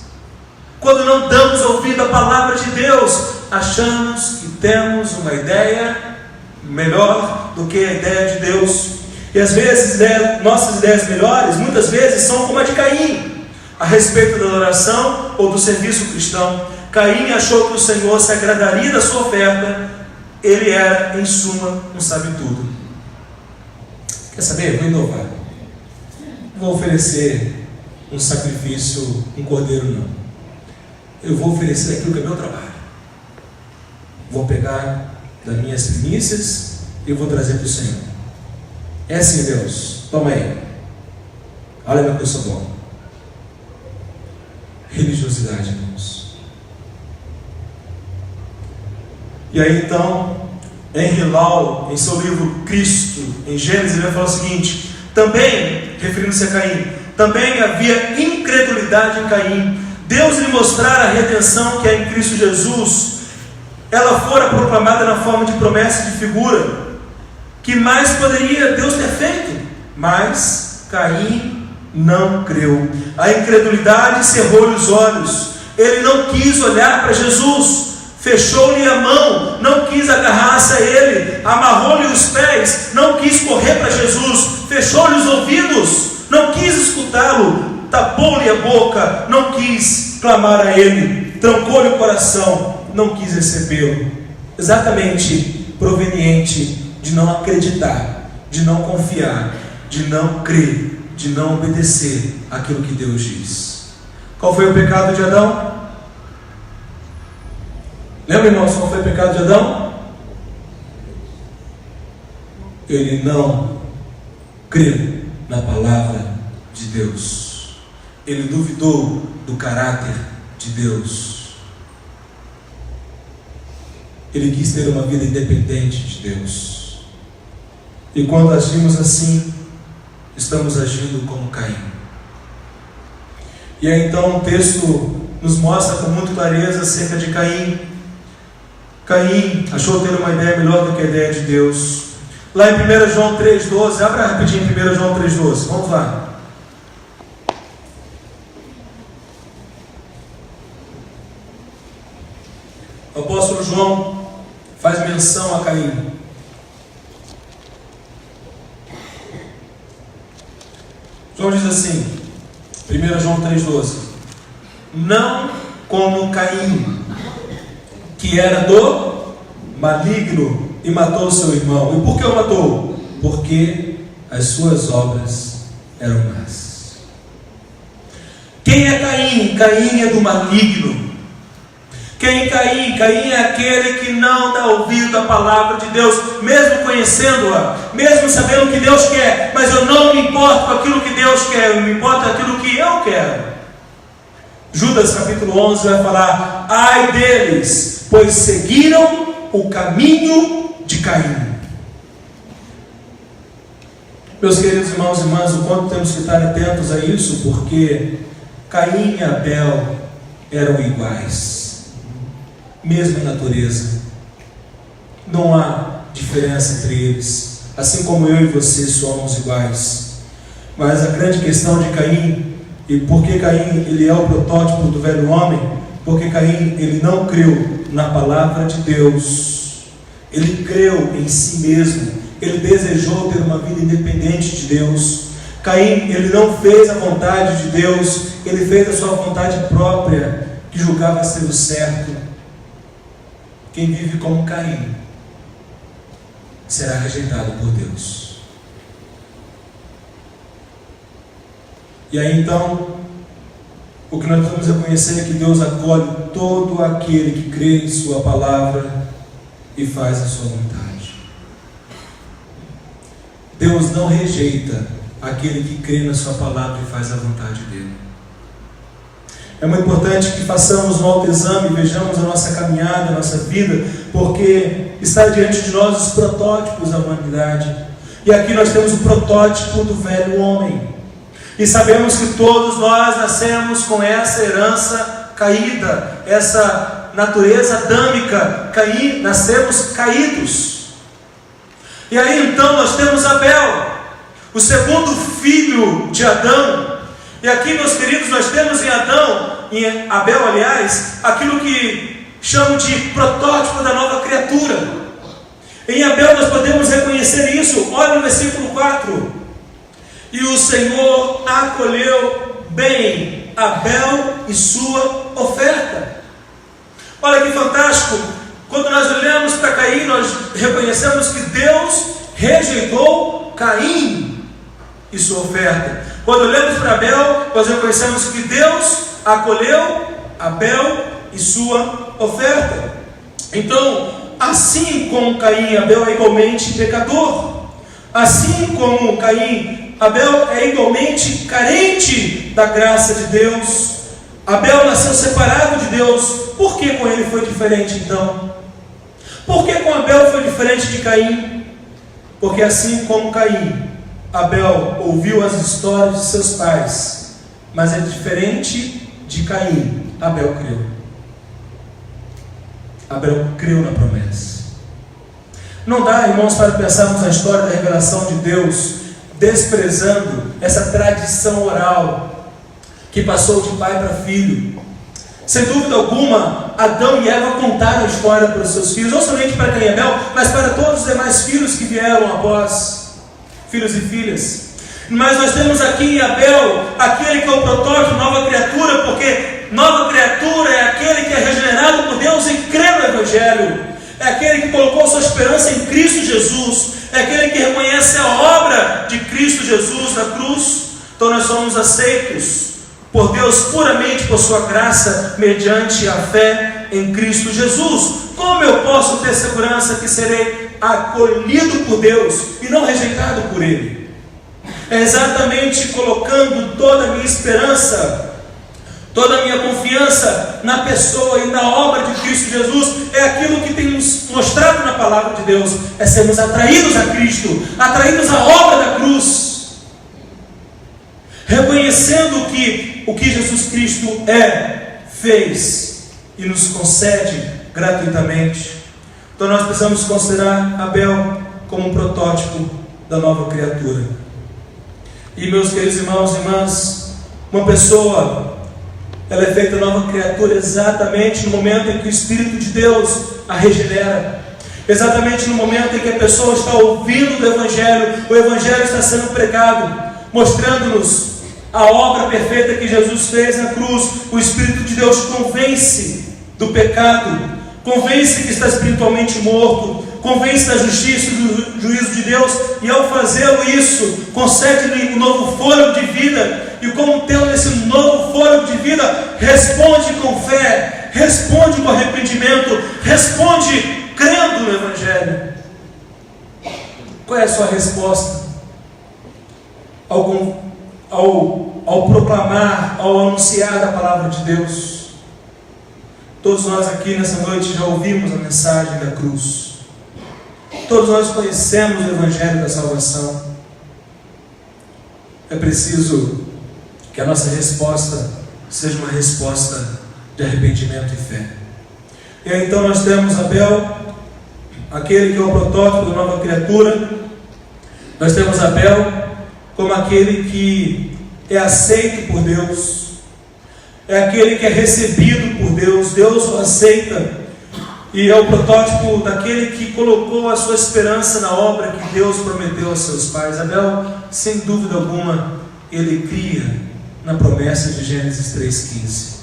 quando não damos ouvido à palavra de Deus, achamos que temos uma ideia melhor do que a ideia de Deus. E às vezes, nossas ideias melhores, muitas vezes, são como a de Caim, a respeito da adoração ou do serviço cristão. Caim achou que o Senhor se agradaria da sua oferta. Ele era, em suma, um sabe-tudo. Quer saber? Vou inovar. Vou oferecer um sacrifício, um cordeiro não. Eu vou oferecer aquilo que é meu trabalho. Vou pegar das minhas primícias e vou trazer para o Senhor. É assim, Deus. Toma aí. Olha como eu sou bom. Religiosidade, irmãos. E aí então, Henry Lau, em seu livro Cristo, em Gênesis, ele vai falar o seguinte: também, referindo-se a Caim, também havia incredulidade em Caim. Deus lhe mostrara a redenção que é em Cristo Jesus. Ela fora proclamada na forma de promessa e de figura. Que mais poderia Deus ter feito? Mas Caim não creu. A incredulidade cerrou-lhe os olhos. Ele não quis olhar para Jesus. Fechou-lhe a mão, não quis agarrar-se a Ele. Amarrou-lhe os pés, não quis correr para Jesus. Fechou-lhe os ouvidos, não quis escutá-lo. Tapou-lhe a boca, não quis clamar a Ele. Trancou-lhe o coração, não quis recebê-lo. Exatamente proveniente de não acreditar, de não confiar, de não crer, de não obedecer aquilo que Deus diz. Qual foi o pecado de Adão? Lembra, irmãos, qual foi o pecado de Adão? Ele não creu na palavra de Deus. Ele duvidou do caráter de Deus. ele quis ter uma vida independente de Deus. E quando agimos assim, estamos agindo como Caim. E aí então o texto nos mostra com muita clareza acerca de Caim. Caim achou ter uma ideia melhor do que a ideia de Deus. Lá em 1 João 3,12, abra rapidinho 1 João 3,12, vamos lá. O apóstolo João faz menção a Caim. João diz assim, 1 João 3,12: não como Caim, que era do maligno e matou seu irmão. E por que o matou? Porque as suas obras eram más. Quem é Caim? Caim é do maligno. Quem é Caim? Caim é aquele que não dá ouvido à palavra de Deus, mesmo conhecendo-a, mesmo sabendo o que Deus quer, mas eu não me importo com aquilo que Deus quer, eu me importo com aquilo que eu quero. Judas capítulo 11 vai falar: ai deles, pois seguiram o caminho de Caim. Meus queridos irmãos e irmãs, o quanto temos que estar atentos a isso, porque Caim e Abel eram iguais, mesma natureza, não há diferença entre eles, assim como eu e você somos iguais. Mas a grande questão de Caim, e por que Caim ele é o protótipo do velho homem? Porque Caim ele não creu na palavra de Deus, ele creu em si mesmo, ele desejou ter uma vida independente de Deus. Caim ele não fez a vontade de Deus, ele fez a sua vontade própria, que julgava ser o certo. Quem vive como Caim será rejeitado por Deus. E aí então, o que nós vamos reconhecer é que Deus acolhe todo aquele que crê em sua palavra e faz a sua vontade. Deus não rejeita aquele que crê na sua palavra e faz a vontade dele. É muito importante que façamos um autoexame e vejamos a nossa caminhada, a nossa vida, porque está diante de nós os protótipos da humanidade. E aqui nós temos o protótipo do velho homem. E sabemos que todos nós nascemos com essa herança caída, essa natureza adâmica, nascemos caídos. E aí então nós temos Abel, o segundo filho de Adão. E aqui, meus queridos, nós temos em Abel, aliás, aquilo que chamo de protótipo da nova criatura. Em Abel nós podemos reconhecer isso. Olha no versículo 4. E o Senhor acolheu bem Abel e sua oferta. Olha que fantástico. Quando nós olhamos para Caim, nós reconhecemos que Deus rejeitou Caim e sua oferta. Quando olhamos para Abel, nós reconhecemos que Deus acolheu Abel e sua oferta. Então, assim como Caim, Abel é igualmente pecador. Assim como Caim, Abel é igualmente carente da graça de Deus. Abel nasceu separado de Deus. Por que com ele foi diferente então? Por que com Abel foi diferente de Caim? Porque assim como Caim, Abel ouviu as histórias de seus pais, mas é diferente de Caim. Abel creu. Abel creu na promessa. Não dá, irmãos, para pensarmos na história da revelação de Deus, desprezando essa tradição oral que passou de pai para filho. Sem dúvida alguma, Adão e Eva contaram a história para os seus filhos, não somente para Caim e Abel, mas para todos os demais filhos que vieram após, filhos e filhas. Mas nós temos aqui em Abel aquele que é o protótipo, nova criatura, porque nova criatura é aquele que é regenerado por Deus e crê no Evangelho. É aquele que colocou sua esperança em Cristo Jesus. É aquele que reconhece a obra de Cristo Jesus na cruz. Então nós somos aceitos por Deus puramente por sua graça, mediante a fé em Cristo Jesus. Como eu posso ter segurança que serei acolhido por Deus e não rejeitado por Ele? É exatamente colocando toda a minha esperança, Toda a minha confiança na pessoa e na obra de Cristo Jesus é aquilo que tem nos mostrado na palavra de Deus, é sermos atraídos a Cristo, atraídos à obra da cruz, reconhecendo que o que Jesus Cristo fez e nos concede gratuitamente. Então nós precisamos considerar Abel como um protótipo da nova criatura. E meus queridos irmãos e irmãs, uma pessoa, ela é feita nova criatura exatamente no momento em que o Espírito de Deus a regenera, exatamente no momento em que a pessoa está ouvindo o Evangelho está sendo pregado, mostrando-nos a obra perfeita que Jesus fez na cruz. O Espírito de Deus convence do pecado, convence que está espiritualmente morto, convence da justiça e do juízo de Deus, e ao fazê-lo isso, concede-lhe um novo fôlego de vida, e como tendo esse novo fôlego de vida, responde com fé, responde com arrependimento, responde crendo no Evangelho. Qual é a sua resposta ao proclamar, ao anunciar a palavra de Deus? Todos nós aqui nessa noite já ouvimos a mensagem da cruz. Todos nós conhecemos o Evangelho da salvação. É preciso que a nossa resposta seja uma resposta de arrependimento e fé. E aí, então nós temos Abel, aquele que é o protótipo da nova criatura. Nós temos Abel como aquele que é aceito por Deus, é aquele que é recebido por Deus. Deus o aceita, e é o protótipo daquele que colocou a sua esperança na obra que Deus prometeu aos seus pais. Abel, sem dúvida alguma, ele cria na promessa de Gênesis 3,15.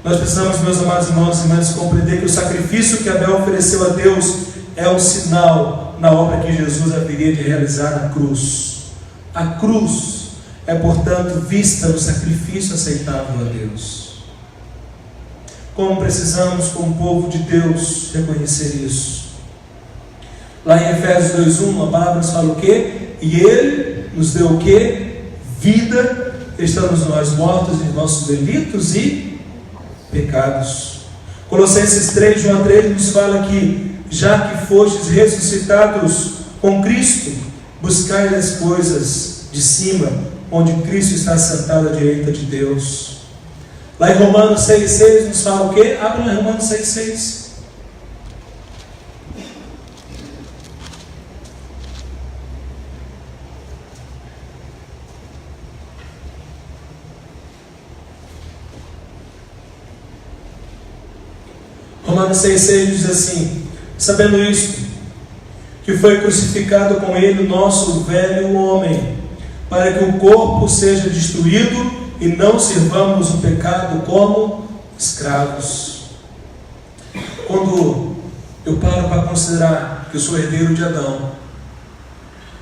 Nós precisamos, meus amados irmãos e irmãs, compreender que o sacrifício que Abel ofereceu a Deus é um sinal na obra que Jesus haveria de realizar na cruz. A cruz é, portanto, vista no sacrifício aceitável a Deus. Como precisamos, como povo de Deus, reconhecer isso? Lá em Efésios 2,1, a palavra nos fala o quê? E Ele nos deu o quê? Vida, estamos nós mortos em nossos delitos e pecados. Colossenses 3, João 3 nos fala que, já que fostes ressuscitados com Cristo, buscai as coisas de cima, onde Cristo está sentado à direita de Deus. Lá em Romanos 6,6 nos fala o quê? Abra lá em Romanos 6,6. Romanos 6,6 diz assim: sabendo isto, que foi crucificado com ele o nosso velho homem, para que o corpo seja destruído e não sirvamos o pecado como escravos. Quando eu paro para considerar que eu sou herdeiro de Adão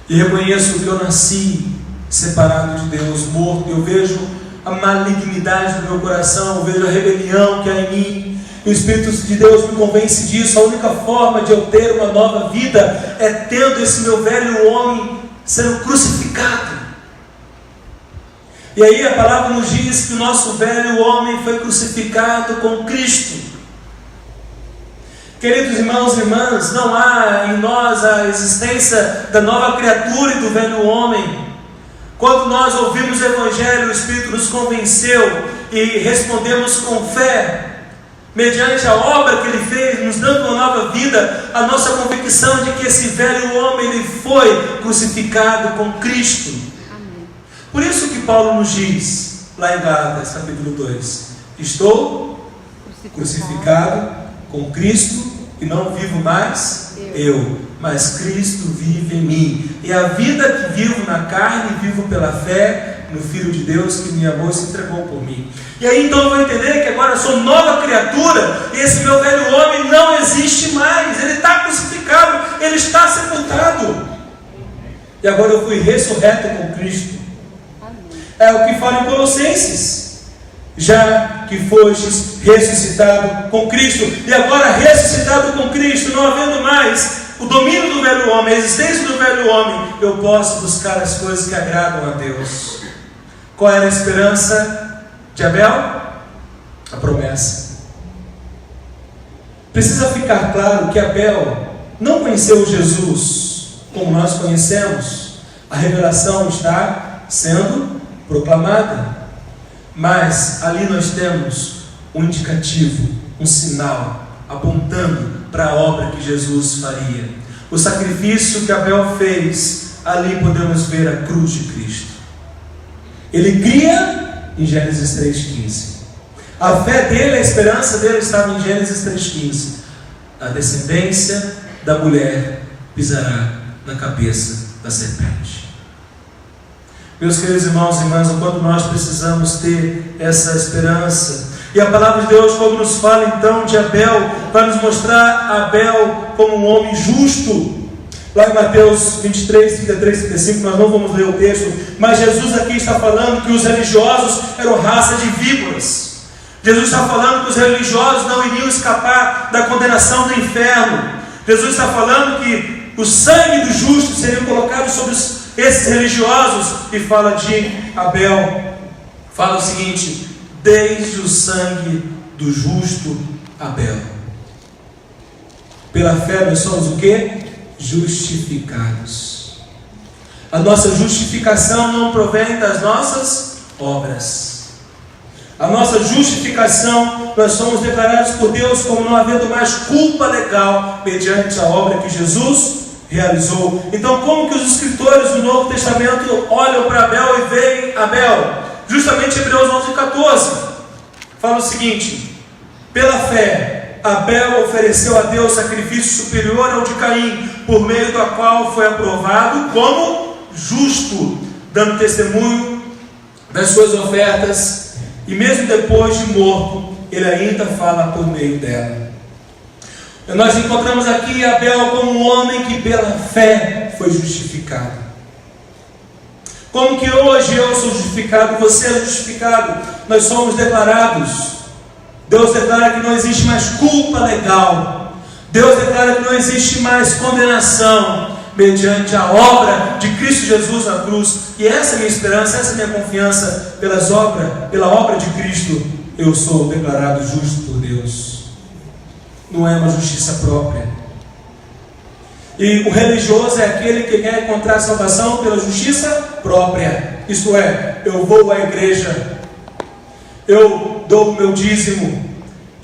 e reconheço que eu nasci separado de Deus, morto, eu vejo a malignidade do meu coração, eu vejo a rebelião que há em mim, e o Espírito de Deus me convence disso. A única forma de eu ter uma nova vida é tendo esse meu velho homem sendo crucificado. E aí a palavra nos diz que o nosso velho homem foi crucificado com Cristo. Queridos irmãos e irmãs, não há em nós a existência da nova criatura e do velho homem. Quando nós ouvimos o Evangelho, o Espírito nos convenceu e respondemos com fé, mediante a obra que Ele fez, nos dando uma nova vida, a nossa convicção de que esse velho homem ele foi crucificado com Cristo. Por isso que Paulo nos diz, lá em Gálatas, capítulo 2, estou crucificado com Cristo, e não vivo mais eu, mas Cristo vive em mim. E a vida que vivo na carne, vivo pela fé no Filho de Deus que me amou e se entregou por mim. E aí então eu vou entender que agora eu sou nova criatura, e esse meu velho homem não existe mais, ele está crucificado, ele está sepultado. E agora eu fui ressurreto com Cristo. É o que fala em Colossenses: já que fostes ressuscitado com Cristo, e agora ressuscitado com Cristo, não havendo mais o domínio do velho homem, a existência do velho homem, eu posso buscar as coisas que agradam a Deus. Qual era a esperança de Abel? A promessa. Precisa ficar claro que Abel não conheceu Jesus como nós conhecemos. A revelação está sendo proclamada, mas ali nós temos um indicativo, um sinal, apontando para a obra que Jesus faria. O sacrifício que Abel fez, ali podemos ver a cruz de Cristo. Ele cria em Gênesis 3,15. A fé dele, a esperança dele estava em Gênesis 3,15. A descendência da mulher pisará na cabeça da serpente. Meus queridos irmãos e irmãs, o quanto nós precisamos ter essa esperança. E a palavra de Deus, quando nos fala então de Abel, vai nos mostrar Abel como um homem justo. Lá em Mateus 23, 33, 35, nós não vamos ler o texto, mas Jesus aqui está falando que os religiosos eram raça de víboras. Jesus está falando que os religiosos não iriam escapar da condenação do inferno. Jesus está falando que o sangue dos justos seria colocado sobre esses religiosos, e fala de Abel. Fala o seguinte: desde o sangue do justo Abel. Pela fé nós somos o quê? Justificados. A nossa justificação não provém das nossas obras. A nossa justificação, nós somos declarados por Deus como não havendo mais culpa legal mediante a obra que Jesus realizou. Então, como que os escritores do Novo Testamento olham para Abel e veem Abel? Justamente Hebreus 11:14 fala o seguinte: pela fé, Abel ofereceu a Deus sacrifício superior ao de Caim, por meio do qual foi aprovado como justo, dando testemunho das suas ofertas, e mesmo depois de morto, ele ainda fala por meio dela. Nós encontramos aqui Abel como um homem que pela fé foi justificado. Como que hoje eu sou justificado, você é justificado, nós somos declarados. Deus declara que não existe mais culpa legal. Deus declara que não existe mais condenação, mediante a obra de Cristo Jesus na cruz. E essa é a minha esperança, essa é a minha confiança. Pela obra de Cristo, eu sou declarado justo por Deus. Não é uma justiça própria. E o religioso é aquele que quer encontrar salvação pela justiça própria. Isto é, eu vou à igreja, eu dou o meu dízimo,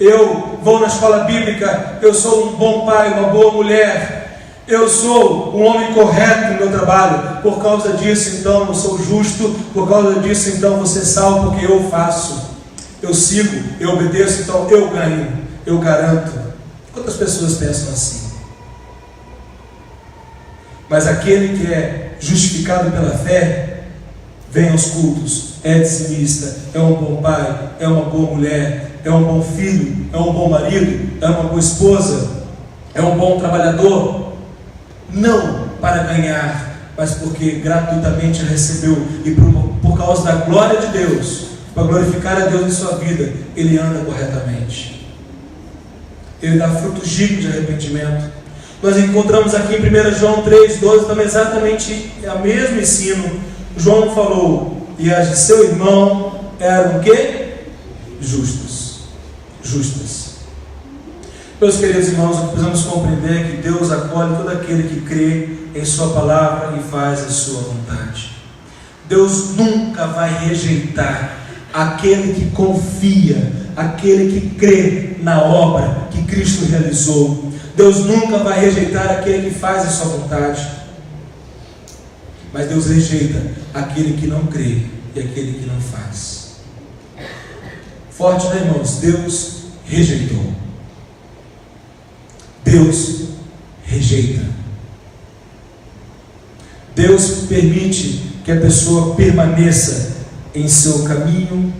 eu vou na escola bíblica, eu sou um bom pai, uma boa mulher, eu sou um homem correto no meu trabalho. Por causa disso, então, eu sou justo. Por causa disso, então, você salvo, porque eu faço, eu sigo, eu obedeço, então eu ganho, eu garanto. Quantas pessoas pensam assim? Mas aquele que é justificado pela fé, vem aos cultos, é dizimista, é um bom pai, é uma boa mulher, é um bom filho, é um bom marido, é uma boa esposa, é um bom trabalhador, não para ganhar, mas porque gratuitamente recebeu, e por causa da glória de Deus, para glorificar a Deus em sua vida, ele anda corretamente, ele dá frutos dignos de arrependimento. Nós encontramos aqui em 1 João 3,12 também exatamente o mesmo ensino. João falou: e as de seu irmão eram o quê? Justas. Meus queridos irmãos, nós precisamos compreender que Deus acolhe todo aquele que crê em sua palavra e faz a sua vontade. Deus nunca vai rejeitar aquele que confia, aquele que crê na obra que Cristo realizou. Deus nunca vai rejeitar aquele que faz a sua vontade, mas Deus rejeita aquele que não crê e aquele que não faz. Forte, né, irmãos? Deus rejeitou. Deus rejeita. Deus permite que a pessoa permaneça em seu caminho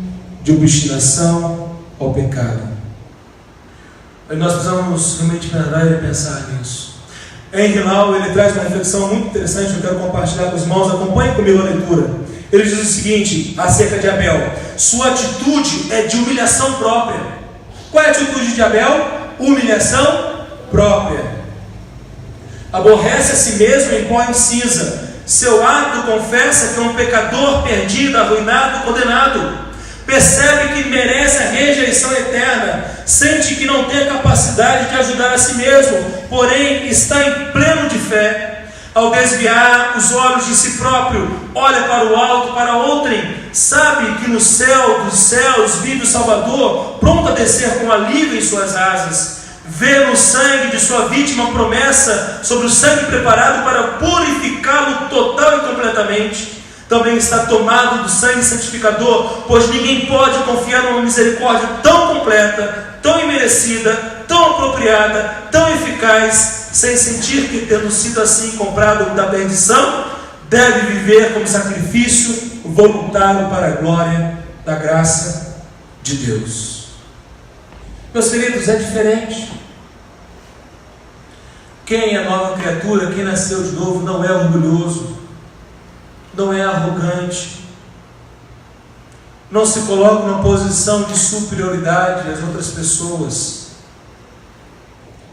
de obstinação ao pecado. Nós precisamos realmente parar e pensar nisso. Henry Lau, ele traz uma reflexão muito interessante, eu quero compartilhar com os irmãos. Acompanhe comigo a leitura. Ele diz o seguinte acerca de Abel: sua atitude é de humilhação própria. Qual é a atitude de Abel? Humilhação própria. Aborrece a si mesmo e põe em cinza. Seu ato confessa que é um pecador perdido, arruinado, condenado. Percebe merece a rejeição eterna, sente que não tem a capacidade de ajudar a si mesmo, porém está em pleno de fé. Ao desviar os olhos de si próprio, olha para o alto, para outrem, sabe que no céu dos céus vive o Salvador, pronto a descer com alívio em suas asas. Vê no sangue de sua vítima promessa sobre o sangue preparado para purificá-lo total e completamente. Também está tomado do sangue santificador, pois ninguém pode confiar numa misericórdia tão completa, tão imerecida, tão apropriada, tão eficaz, sem sentir que, tendo sido assim comprado da perdição, deve viver como sacrifício voluntário para a glória da graça de Deus. Meus queridos, é diferente. Quem é nova criatura, quem nasceu de novo, não é orgulhoso, não é arrogante, não se coloca numa posição de superioridade às outras pessoas,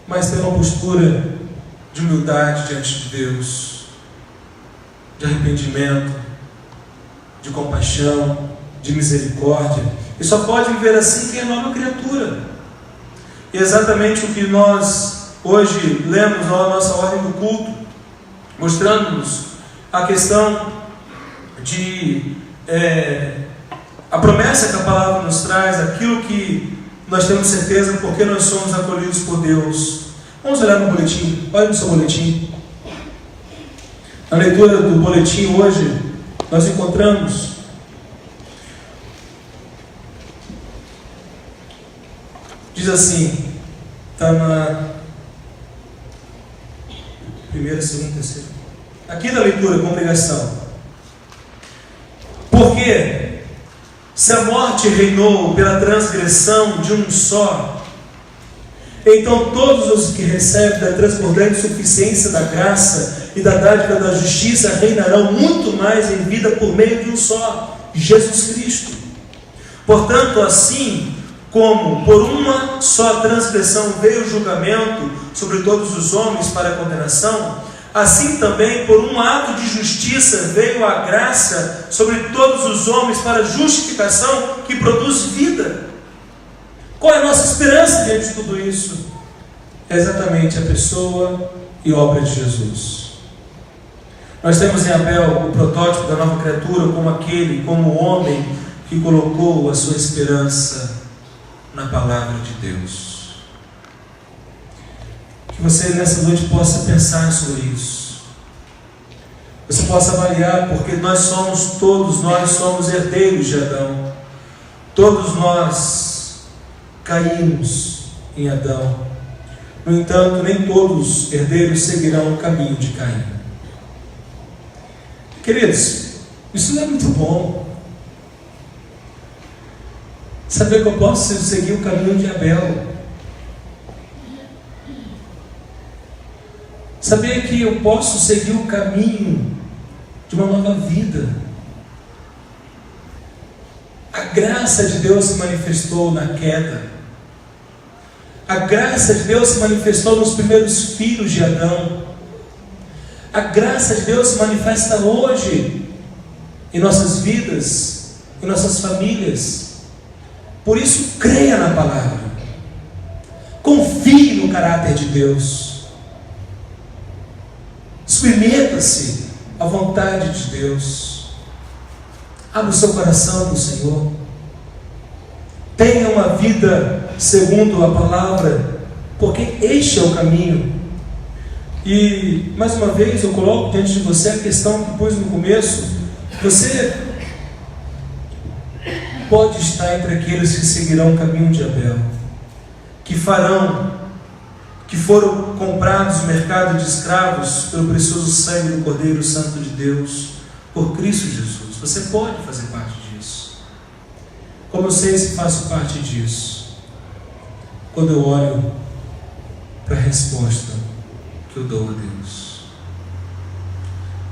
mas tem uma postura de humildade diante de Deus, de arrependimento, de compaixão, de misericórdia. E só pode viver assim quem é nova criatura. E exatamente o que nós hoje lemos na nossa ordem do culto, mostrando-nos a questão de a promessa que a palavra nos traz, aquilo que nós temos certeza porque nós somos acolhidos por Deus. Vamos olhar no boletim, olha no seu boletim. Na leitura do boletim hoje, nós encontramos diz assim, está na primeira, segunda, terceira. Aqui da leitura, congregação. Porque se a morte reinou pela transgressão de um só, então todos os que recebem da transbordante suficiência da graça e da dádiva da justiça reinarão muito mais em vida por meio de um só, Jesus Cristo. Portanto, assim como por uma só transgressão veio o julgamento sobre todos os homens para a condenação, assim também por um ato de justiça veio a graça sobre todos os homens para a justificação que produz vida. Qual é a nossa esperança diante de tudo isso? É exatamente a pessoa e obra de Jesus. Nós temos em Abel o protótipo da nova criatura como o homem que colocou a sua esperança na palavra de Deus. Que você nessa noite possa pensar sobre isso. Você possa avaliar, porque todos nós somos herdeiros de Adão. Todos nós caímos em Adão. No entanto, nem todos herdeiros seguirão o caminho de Caim. Queridos, isso não é muito bom. Saber que eu posso seguir o caminho de Abel. Saber que eu posso seguir o caminho de uma nova vida. A graça de Deus se manifestou na queda. A graça de Deus se manifestou nos primeiros filhos de Adão. A graça de Deus se manifesta hoje em nossas vidas, em nossas famílias. Por isso, creia na palavra. Confie no caráter de Deus. Submeta-se à vontade de Deus. Abra o seu coração para o Senhor. Tenha uma vida segundo a palavra, porque este é o caminho. E, mais uma vez, eu coloco diante de você a questão que pus no começo. Você pode estar entre aqueles que seguirão o caminho de Abel, que foram comprados no mercado de escravos pelo precioso sangue do Cordeiro Santo de Deus, por Cristo Jesus. Você pode fazer parte disso. Como eu sei se faço parte disso? Quando eu olho para a resposta que eu dou a Deus.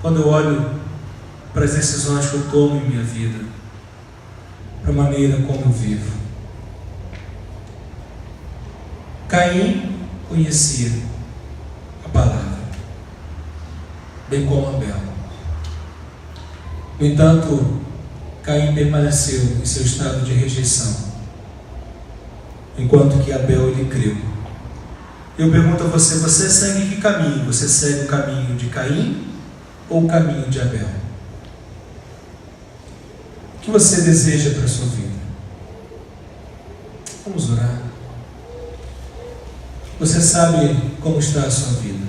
Quando eu olho para as decisões que eu tomo em minha vida, para a maneira como eu vivo. Caim conhecia a palavra, bem como Abel. No entanto, Caim permaneceu em seu estado de rejeição. enquanto que Abel ele creu. Eu pergunto a você, você segue que caminho? Você segue o caminho de Caim ou o caminho de Abel? O que você deseja para a sua vida? Vamos orar. Você sabe como está a sua vida.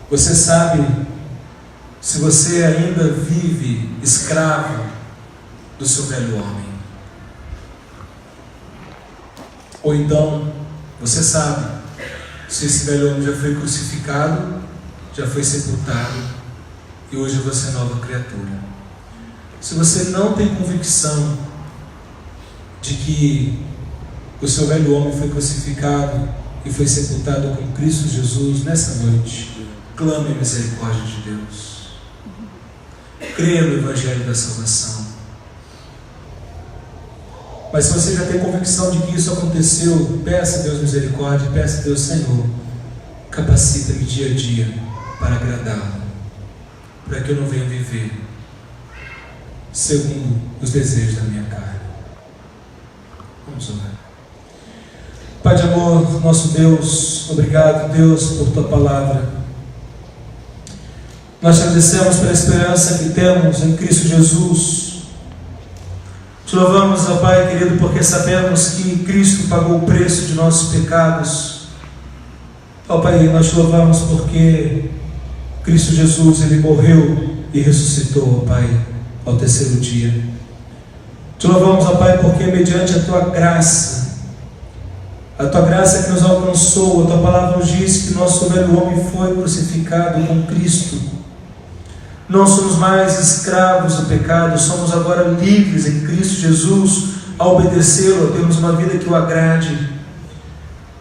Você sabe se você ainda vive escravo do seu velho homem. Ou então, você sabe se esse velho homem já foi crucificado, já foi sepultado e hoje você é nova criatura. Se você não tem convicção de que o seu velho homem foi crucificado e foi sepultado com Cristo Jesus, nessa noite, clame a misericórdia de Deus. Creia no Evangelho da Salvação. Mas se você já tem convicção de que isso aconteceu, peça a Deus misericórdia, peça a Deus, Senhor, capacita-me dia a dia para agradá-lo, para que eu não venha viver segundo os desejos da minha carne. Vamos orar. Pai de amor, nosso Deus, obrigado, Deus, por Tua palavra. Nós te agradecemos pela esperança que temos em Cristo Jesus. Te louvamos, ó Pai querido, porque sabemos que Cristo pagou o preço de nossos pecados. Ó Pai, nós te louvamos porque Cristo Jesus, Ele morreu e ressuscitou, ó Pai, ao terceiro dia. Te louvamos, ó Pai, porque mediante a Tua graça que nos alcançou, a Tua palavra nos diz que nosso velho homem foi crucificado com Cristo. Não somos mais escravos do pecado, somos agora livres em Cristo Jesus, a obedecê-lo, a termos uma vida que o agrade.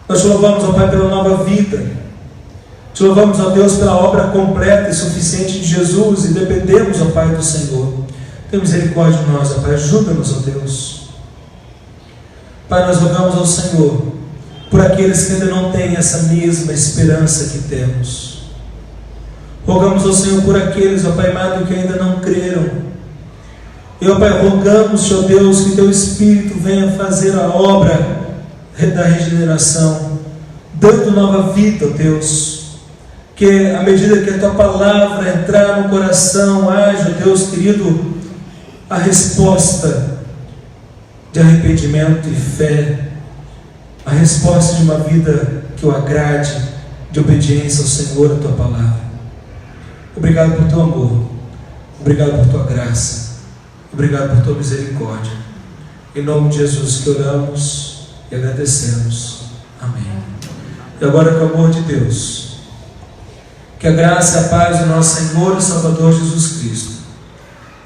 Nós te louvamos, ó Pai, pela nova vida. Te louvamos, ó Deus, pela obra completa e suficiente de Jesus, e dependemos, ó Pai, do Senhor. Tenha misericórdia de nós, ó Pai, ajuda-nos, ó Deus. Pai, nós rogamos ao Senhor por aqueles que ainda não têm essa mesma esperança que temos. Rogamos ao Senhor por aqueles, ó Pai amado, que ainda não creram. E, ó Pai, rogamos, ó Deus, que Teu Espírito venha fazer a obra da regeneração, dando nova vida, ó Deus. Que à medida que a Tua palavra entrar no coração, haja, Deus querido, a resposta de arrependimento e fé, a resposta de uma vida que o agrade, de obediência ao Senhor, a Tua palavra. Obrigado por Teu amor, obrigado por Tua graça, obrigado por Tua misericórdia. Em nome de Jesus que oramos e agradecemos. Amém. E agora, com o amor de Deus, que a graça e a paz do nosso Senhor e Salvador Jesus Cristo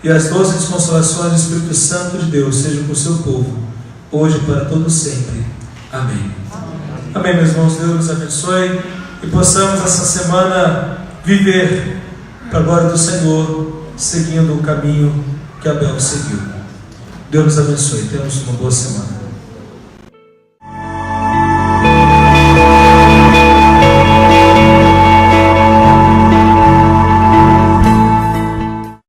e as doces consolações do Espírito Santo de Deus sejam com o seu povo, hoje e para todo sempre. Amém. Amém, meus irmãos. Deus nos abençoe e possamos essa semana viver para a glória do Senhor, seguindo o caminho que Abel seguiu. Deus nos abençoe. Tenhamos uma boa semana.